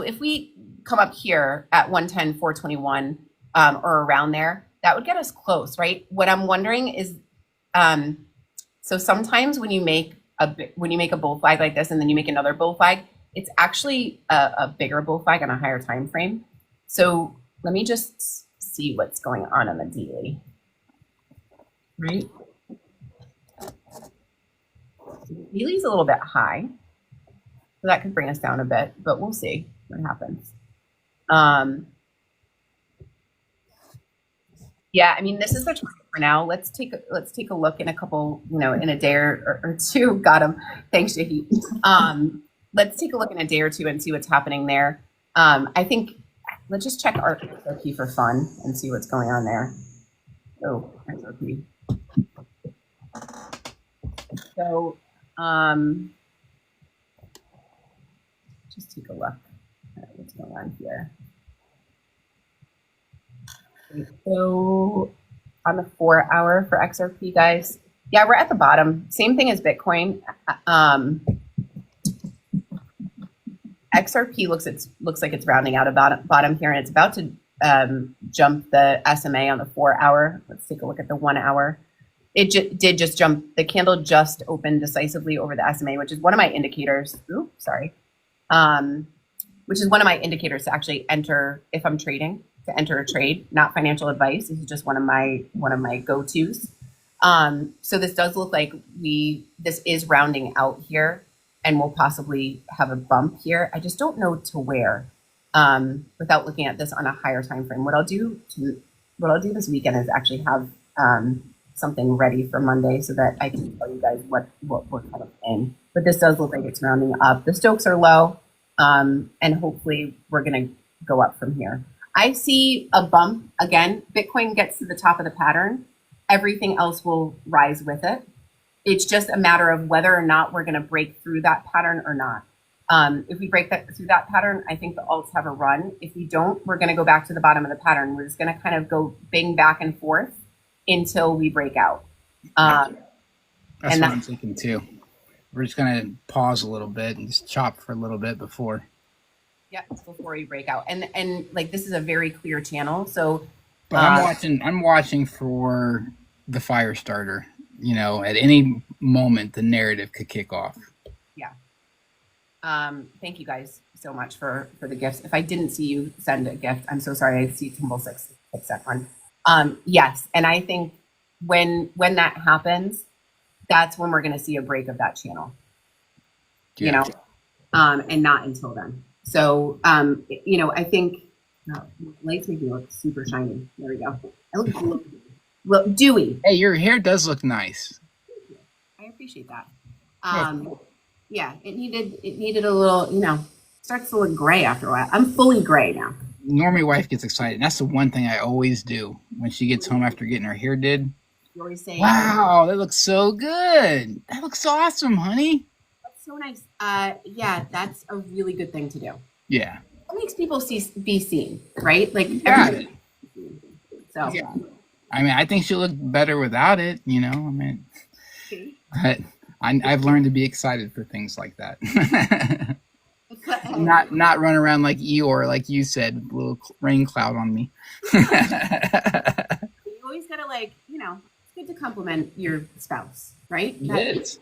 if we come up here at 110,421 or around there, that would get us close, right? What I'm wondering is, so sometimes when you make a bull flag like this and then you make another bull flag, it's actually a bigger bull flag on a higher time frame. So let me just see what's going on the daily, right? The daily's a little bit high, so that could bring us down a bit, but we'll see what happens. Yeah, I mean, this is the target for now. Let's take a look in a couple, in a day or two. Got him. Thanks, Shahid. Let's take a look in a day or two and see what's happening there. I think let's just check our XRP for fun and see what's going on there. Oh, XRP. So, just take a look at what's going on here. Okay, so on the 4 hour for XRP, guys, yeah, we're at the bottom. Same thing as Bitcoin. XRP looks like it's rounding out a bottom here, and it's about to jump the SMA on the 4 hour. Let's take a look at the 1 hour. It did just jump. The candle just opened decisively over the SMA, which is one of my indicators. Ooh, sorry. Which is one of my indicators to actually enter if I'm trading, to enter a trade. Not financial advice. This is just one of my go-tos. So this does look like this is rounding out here, and we'll possibly have a bump here. I just don't know to where, without looking at this on a higher time frame. What I'll do this weekend is actually have something ready for Monday so that I can tell you guys what we're kind of in. But this does look like it's rounding up. The Stokes are low, and hopefully we're going to go up from here. I see a bump again. Bitcoin gets to the top of the pattern. Everything else will rise with it. It's just a matter of whether or not we're going to break through that pattern or not. If we break through that pattern, I think the alts have a run. If we don't, we're going to go back to the bottom of the pattern. We're just going to kind of go bing back and forth until we break out. That's what I'm thinking too. We're just going to pause a little bit and just chop for a little bit before. Yeah, before we break out. And like, this is a very clear channel. So, but I'm watching for the fire starter. At any moment, the narrative could kick off. Yeah. Thank you guys so much for the gifts. If I didn't see you send a gift, I'm so sorry. I see Tumble 6 that one. Yes, and I think when that happens, that's when we're going to see a break of that channel. Yeah. And not until then. So, I think lights make me look super shiny. There we go. I look dewy. Hey, your hair does look nice. Thank you. I appreciate that. Yeah, it needed a little, starts to look gray after a while. I'm fully gray now. Normie wife gets excited. And that's the one thing I always do when she gets home after getting her hair did. You always say, wow, that looks so good. That looks awesome, honey. That's so nice. Yeah, that's a really good thing to do. Yeah. It makes people be seen, right? Like, so. Yeah. I mean, I think she'll look better without it, but I've learned to be excited for things like that. not run around like Eeyore, like you said, with a little rain cloud on me. You always gotta it's good to compliment your spouse, right? It is.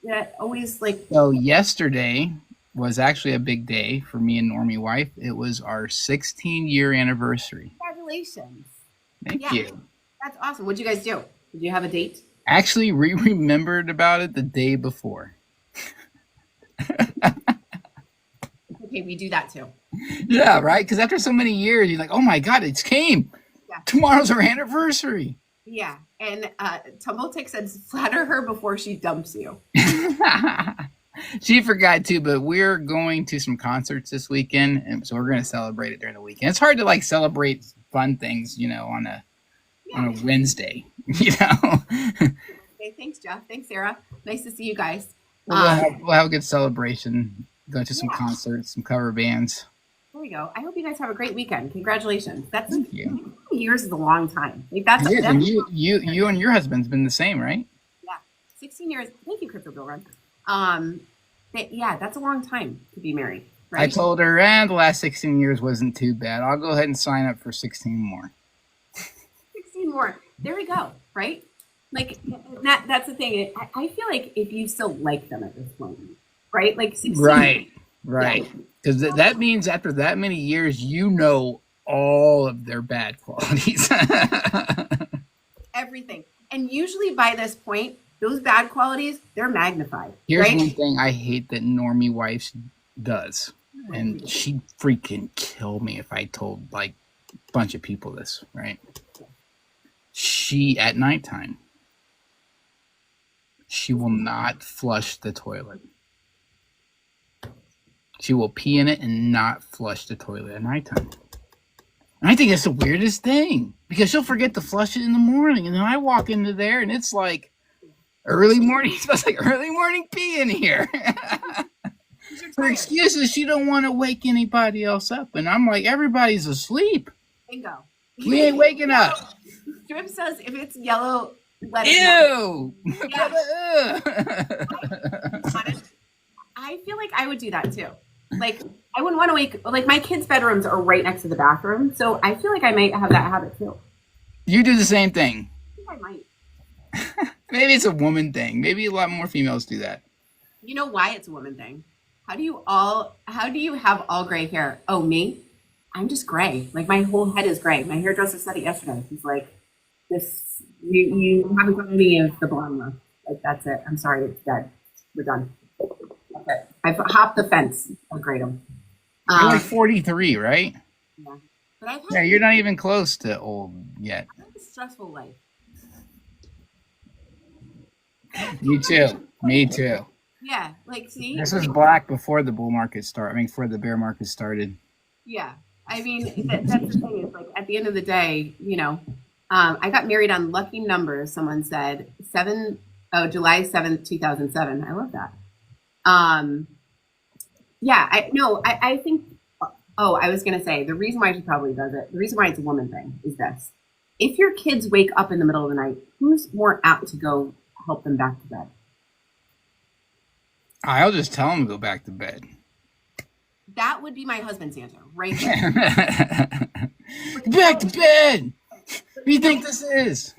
Yeah, always So yesterday was actually a big day for me and Normie wife. It was our 16-year anniversary. Congratulations. Thank you. That's awesome. What'd you guys do? Did you have a date? Actually, we remembered about it the day before. Okay, we do that too. Yeah, right? Because after so many years, you're like, oh my God, it came. Yeah. Tomorrow's our anniversary. Yeah. And Tumbletick says, flatter her before she dumps you. She forgot too, but we're going to some concerts this weekend. And so we're going to celebrate it during the weekend. It's hard to celebrate fun things, on a Wednesday, Okay, thanks, Jeff. Thanks, Sarah. Nice to see you guys. We'll have a good celebration. Go to some concerts, some cover bands. There you go. I hope you guys have a great weekend. Congratulations. That's Thank you. years is a long time. Like that's, It is, that's and you and your husband's been the same, right? yeah, 16 years. Thank you, Crypto Bill Run. That's a long time to be married. Right? I told her, the last 16 years wasn't too bad. I'll go ahead and sign up for 16 more. 16 more. There we go. Right? Like that's the thing. I feel like if you still like them at this point, right? Like 16. Right. Because that means after that many years, you know all of their bad qualities. Everything. And usually by this point, those bad qualities, they're magnified. Here's right? one thing I hate that normie wife does. And she'd freaking kill me if I told like a bunch of people this, right? She, at nighttime, she will not flush the toilet. She will pee in it and not flush the toilet at nighttime. And I think it's the weirdest thing because she'll forget to flush it in the morning. And then I walk into there and it's like early morning. It smells like early morning pee in here. Her excuse is she don't want to wake anybody else up. And I'm like, everybody's asleep. Bingo. We ain't waking up. Drip says if it's yellow, let it Ew. Yeah. I feel like I would do that too. Like I wouldn't want to wake, like my kids' bedrooms are right next to the bathroom. So I feel like I might have that habit too. You do the same thing. I think I might. Maybe it's a woman thing. Maybe a lot more females do that. You know why it's a woman thing? How do you have all gray hair? Oh, me? I'm just gray. Like my whole head is gray. My hairdresser said it yesterday. He's like, this, you haven't got any of the blonde left. Like that's it. I'm sorry, it's dead. We're done. That's it. I've hopped the fence. I'll grade them. You're like 43, right? Yeah. But I've had You're not even close to old yet. a stressful life. Me too. Yeah, like see? This was black before the bull market started. I mean, before the bear market started. Yeah. I mean, that's the thing is like at the end of the day, I got married on lucky numbers. Someone said July 7th, 2007. I love that. I think, I was going to say the reason why she probably does it, the reason why it's a woman thing is this. If your kids wake up in the middle of the night, who's more apt to go help them back to bed? I'll just tell them to go back to bed. That would be my husband's answer, right there. Back to bed! What do you think this is?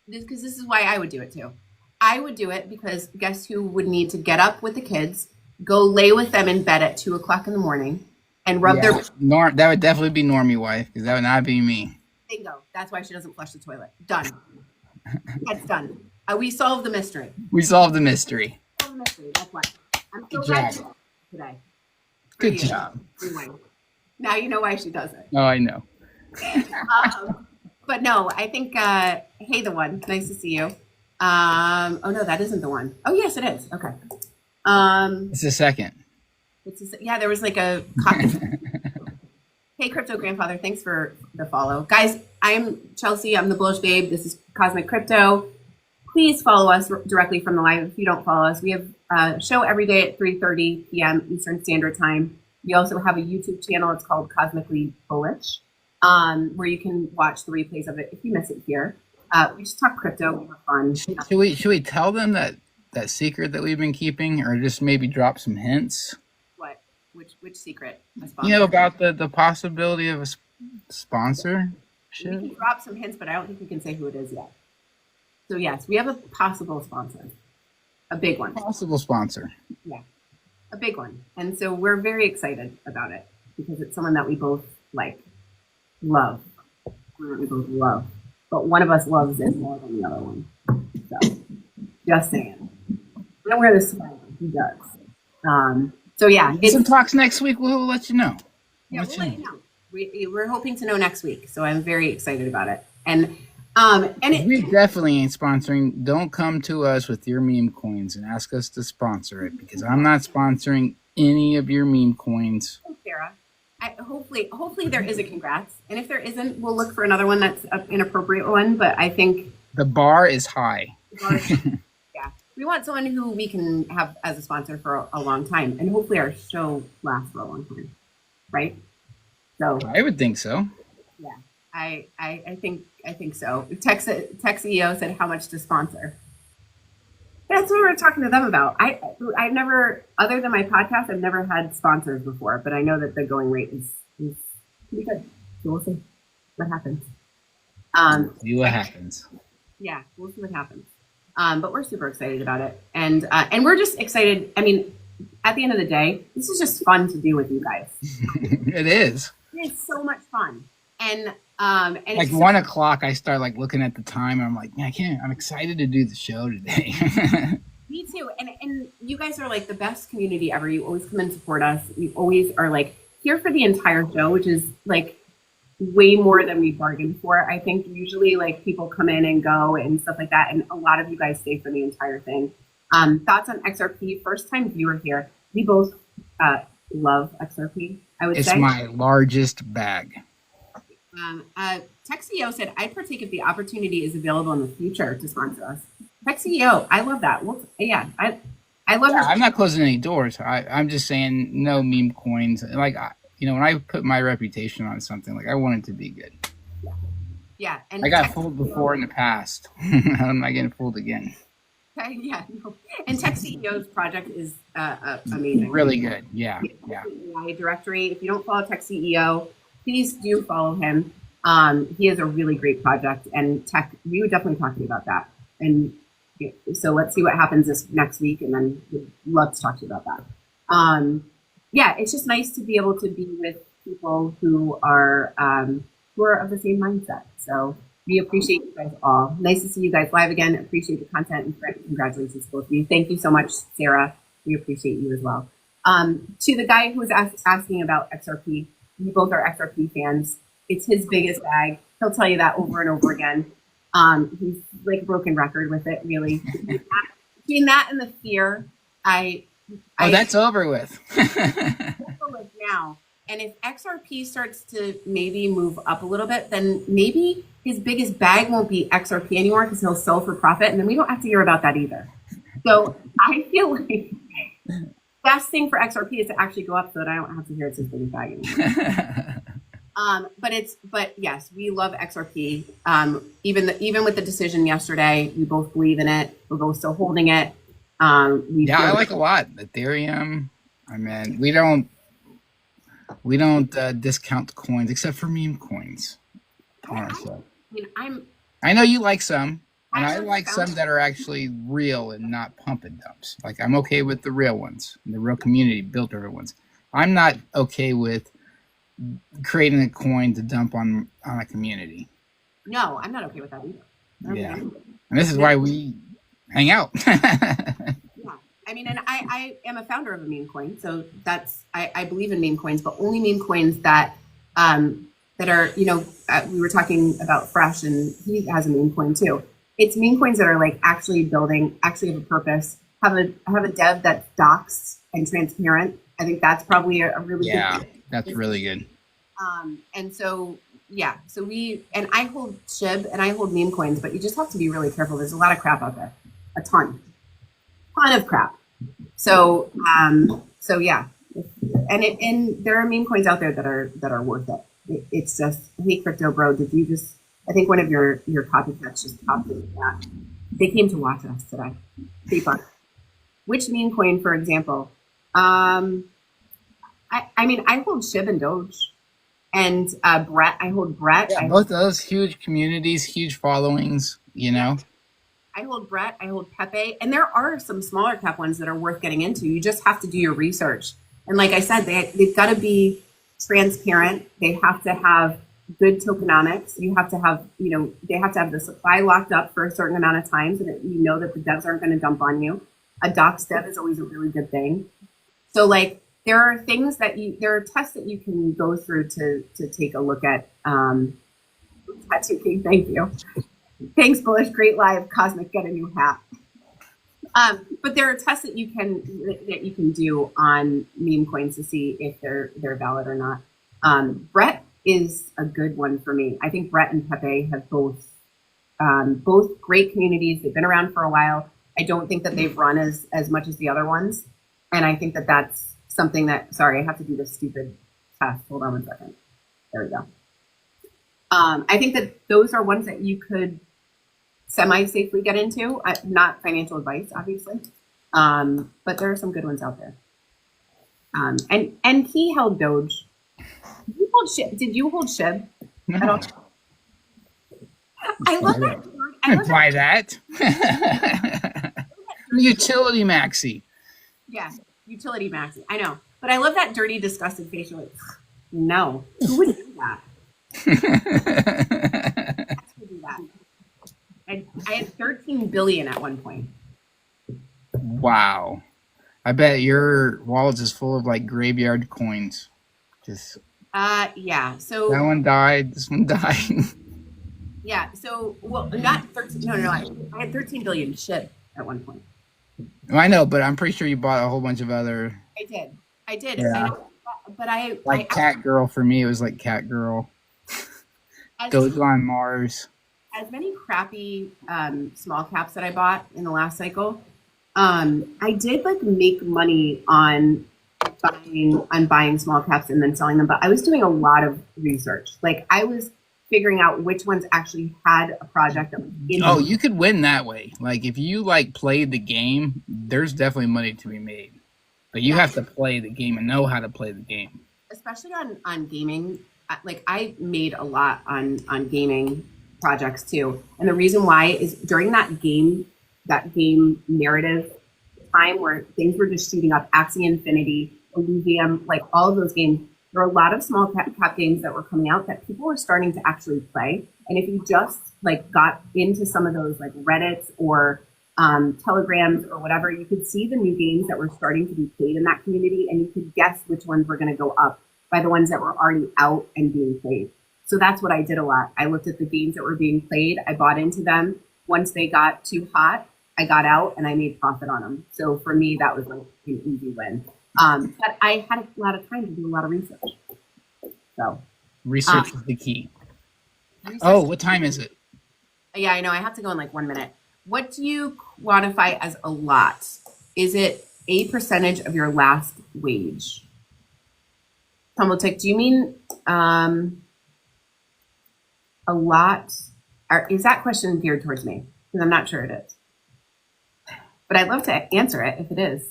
Because this is why I would do it too. I would do it because guess who would need to get up with the kids, go lay with them in bed at 2 o'clock in the morning, and rub their... That would definitely be Normie wife, because that would not be me. Bingo. That's why she doesn't flush the toilet. Done. That's done. We solved the mystery. We solved the mystery. That's why. I'm so Good glad job. today. Good job. Anyway, now you know why she does it. Oh, I know. But no, I think, hey, the one. Nice to see you. Oh, no, that isn't the one. Oh, yes, it is. Okay. It's the second. There was like a copy. Hey, Crypto Grandfather, thanks for the follow. Guys, I'm Chelsea. I'm the Bullish Babe. This is Cosmic Crypto. Please follow us directly from the live if you don't follow us. We have a show every day at 3:30 p.m. Eastern Standard Time. We also have a YouTube channel. It's called Cosmically Bullish, where you can watch the replays of it if you miss it here. We just talk crypto. We have fun. Should we tell them that secret that we've been keeping, or just maybe drop some hints? What? Which secret? About the possibility of a sponsor. We can drop some hints, but I don't think we can say who it is yet. So yes, we have a possible sponsor, a big one. Possible sponsor. Yeah, a big one, and so we're very excited about it because it's someone that we both love. We both love, but one of us loves it more than the other one. So, just saying. I don't wear the smile. He does. So yeah, some talks next week. We'll let you know. We'll let you know. We're hoping to know next week, so I'm very excited about it. We definitely ain't sponsoring. Don't come to us with your meme coins and ask us to sponsor it because I'm not sponsoring any of your meme coins. Oh, Sarah, hopefully there is a congrats, and if there isn't, we'll look for another one that's an inappropriate one. But I think the bar is high. Yeah, we We want someone who we can have as a sponsor for a long time, and hopefully our show lasts for a long time, right? So I would think so. yeah, I think so. Tex EO said how much to sponsor. That's what we were talking to them about. I've never, other than my podcast, I've never had sponsors before, but I know that the going rate is pretty good. So we'll see what happens. See what happens. Yeah, we'll see what happens. But we're super excited about it, and we're just excited. I mean, at the end of the day, this is just fun to do with you guys. It is. It's so much fun, and like 1 o'clock, I start like looking at the time, and I'm like, man, I can't. I'm excited to do the show today. Me too, and you guys are like the best community ever. You always come and support us. You always are like here for the entire show, which is like way more than we bargained for. I think usually like people come in and go and stuff like that, and a lot of you guys stay for the entire thing. Thoughts on XRP? First time viewer here. We both love XRP. I would say it's my largest bag. TechCEO said, I'd partake if the opportunity is available in the future to sponsor us. TechCEO, I love that. Well, yeah, I love I'm not closing any doors. I'm just saying no meme coins. Like, when I put my reputation on something, like I want it to be good. Yeah. And I got fooled before in the past. I'm not getting fooled again. Yeah. No. And TechCEO's project is amazing. Really good. Yeah. AI directory. If you don't follow TechCEO, please do follow him. He has a really great project, and Tech, we would definitely talk to you about that. And so let's see what happens this next week, and then we'd love to talk to you about that. Yeah, it's just nice to be able to be with people who are of the same mindset. So we appreciate you guys all. Nice to see you guys live again. Appreciate the content, and congratulations to both of you. Thank you so much, Sarah. We appreciate you as well. To the guy who was asking about XRP, we both are XRP fans. It's his biggest bag. He'll tell you that over and over again. He's like a broken record with it, really. Between that and the fear, that's over with. over with now. And if XRP starts to maybe move up a little bit, then maybe his biggest bag won't be XRP anymore because he'll sell for profit, and then we don't have to hear about that either. So I feel like the best thing for XRP is to actually go up so that I don't have to hear it's his biggest bag anymore. But yes, we love XRP. Even with the decision yesterday, we both believe in it. We're both still holding it. I like a lot Ethereum. I mean, we don't discount coins except for meme coins. Honestly, I know you like some, and I like some that are actually real and not pump and dumps. Like I'm okay with the real ones, the real community built over ones. I'm not okay with creating a coin to dump on a community. No, I'm not okay with that either. Yeah, and this is why we hang out. Yeah, I mean, and I am a founder of a meme coin, so I believe in meme coins, but only meme coins that are we were talking about Fresh, and he has a meme coin too. It's meme coins that are like actually building, actually have a purpose, have a dev that's doxed and transparent. I think that's probably a really good thing. That's really good. And so, yeah, and I hold SHIB and I hold meme coins, but you just have to be really careful. There's a lot of crap out there, a ton of crap. So yeah, and there are meme coins out there that are worth it. It's just, hey, crypto bro, I think one of your copycats just popped in the chat. They came to watch us today. Pretty fun. Which meme coin, for example? I mean, I hold SHIB and Doge, and Brett. I hold Brett. Yeah, both of those huge communities, huge followings. I hold Brett. I hold Pepe, and there are some smaller cap ones that are worth getting into. You just have to do your research, and like I said, they've got to be transparent. They have to have good tokenomics. You have to have, they have to have the supply locked up for a certain amount of time so that you know that the devs aren't going to dump on you. A dox dev is always a really good thing. So like, there are things there are tests that you can go through to take a look at. Tattoo King, thank you. Thanks, Bullish. Great live. Cosmic, get a new hat. But there are tests that you can do on meme coins to see if they're valid or not. Brett is a good one for me. I think Brett and Pepe have both great communities. They've been around for a while. I don't think that they've run as much as the other ones. And I think that that's something that, sorry, I have to do this stupid test. Hold on 1 second. There we go. I think that those are ones that you could semi-safely get into. Not financial advice, obviously. But there are some good ones out there. And he held Doge. Did you hold SHIB? Did you hold SHIB at all? I love that. I buy that. Utility maxi. Yeah, utility maxi. I know. But I love that dirty, disgusted face. You're like, no. Who would do that? I had 13 billion at one point. Wow. I bet your wallet is full of like graveyard coins. Just yeah. So that one died, this one died. Yeah, so well not 13 no, I had 13 billion SHIB at one point. I know, but I'm pretty sure you bought a whole bunch of other. I did. Yeah. I know, but like Cat Girl for me, it was like Cat Girl. Doge on Mars. As many crappy small caps that I bought in the last cycle, I did like make money on buying small caps and then selling them, but I was doing a lot of research. Like I was figuring out which ones actually had a project that was in. Oh, you could win that way. Like if you like played the game, there's definitely money to be made. But you have to play the game and know how to play the game. Especially on gaming. Like I made a lot on gaming projects too. And the reason why is during that game narrative time where things were just shooting up, Axie Infinity, Elysium, like all of those games, there were a lot of small cap games that were coming out that people were starting to actually play. And if you just like got into some of those like Reddits or Telegrams or whatever, you could see the new games that were starting to be played in that community, and you could guess which ones were going to go up by the ones that were already out and being played. So that's what I did a lot. I looked at the games that were being played. I bought into them. Once they got too hot, I got out and I made profit on them. So for me, that was like an easy win. But I had a lot of time to do a lot of research. So research is the key. Oh, what time is it? Yeah, I know. I have to go in like 1 minute. What do you quantify as a lot? Is it a percentage of your last wage? Tomotic, do you mean a lot? Or is that question geared towards me? Because I'm not sure it is. But I'd love to answer it if it is.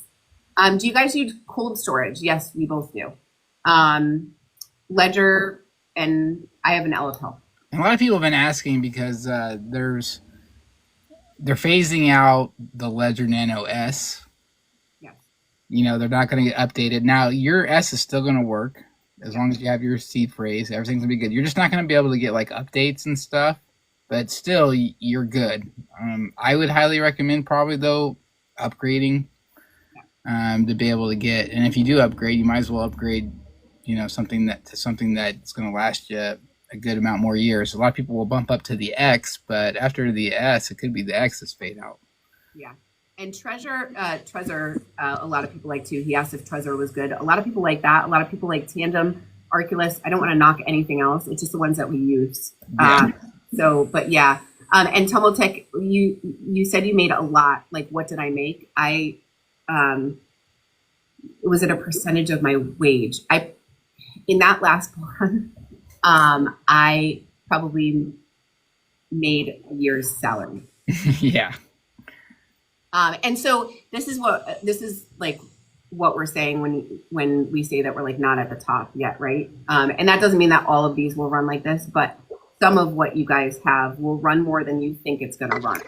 Do you guys use cold storage? Yes, we both do. Ledger, and I have an LFL. A lot of people have been asking because they're phasing out the Ledger Nano S. Yeah. You know, they're not going to get updated. Now, your S is still going to work as long as you have your seed phrase. Everything's going to be good. You're just not going to be able to get like updates and stuff, but still, you're good. I would highly recommend probably, though, upgrading to be able to get. And if you do upgrade, you might as well upgrade, you know, something that's going to last you a good amount more years. A lot of people will bump up to the X, but after the S, it could be the X that's fade out. Yeah. And Trezor, a lot of people like too. He asked if Trezor was good. A lot of people like that. A lot of people like Tandem, Arculus. I don't want to knock anything else. It's just the ones that we use. Yeah. But yeah. And Tomotech, you said you made a lot. Like, what did I make? Was it a percentage of my wage? In that last one, I probably made a year's salary. Yeah. And so this is like what we're saying when we say that we're like not at the top yet, right? And that doesn't mean that all of these will run like this, but some of what you guys have will run more than you think it's going to run.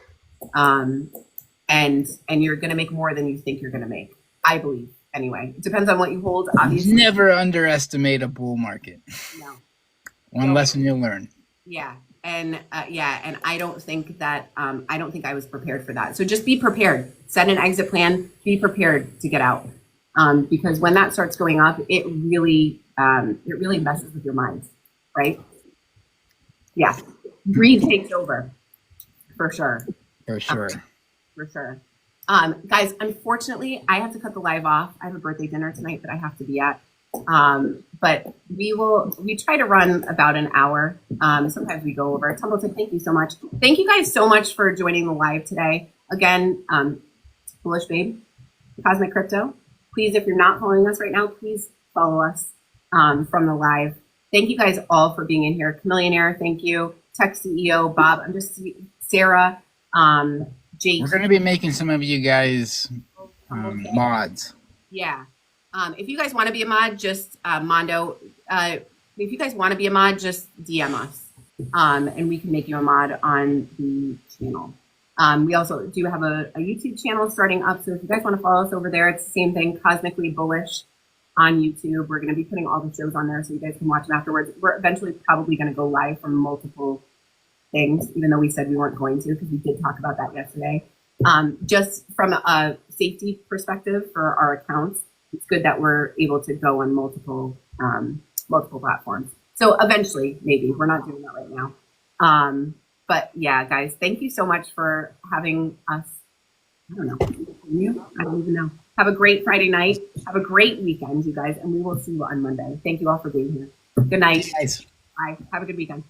And you're going to make more than you think you're going to make, I believe. Anyway, it depends on what you hold. Obviously, never underestimate a bull market. No. One lesson you'll learn. Yeah. And and I don't think that I was prepared for that. So just be prepared. Set an exit plan. Be prepared to get out, because when that starts going up, it really messes with your mind, right? Yeah, greed takes over, for sure. For sure. For sure. Guys, unfortunately, I have to cut the live off. I have a birthday dinner tonight that I have to be at. But we try to run about an hour. Sometimes we go over. Tumbleton, thank you so much. Thank you guys so much for joining the live today. Again, Bullish Babe, Cosmic Crypto. Please, if you're not following us right now, please follow us from the live. Thank you guys all for being in here. Chameleonaire, thank you. Tech CEO, Bob, I'm just Sarah, Jake. We're going to be making some of you guys mods. Yeah. If you guys want to be a mod, just Mondo. If you guys want to be a mod, just DM us, and we can make you a mod on the channel. We also do have a YouTube channel starting up, so if you guys want to follow us over there, it's the same thing, Cosmically Bullish on YouTube. We're going to be putting all the shows on there so you guys can watch them afterwards. We're eventually probably going to go live from multiple things, even though we said we weren't going to, because we did talk about that yesterday. Just from a safety perspective for our accounts, it's good that we're able to go on multiple platforms. So eventually, maybe, we're not doing that right now. But yeah, guys, thank you so much for having us. I don't know. I don't even know. Have a great Friday night. Have a great weekend, you guys, and we will see you on Monday. Thank you all for being here. Good night. Nice. Bye. Have a good weekend.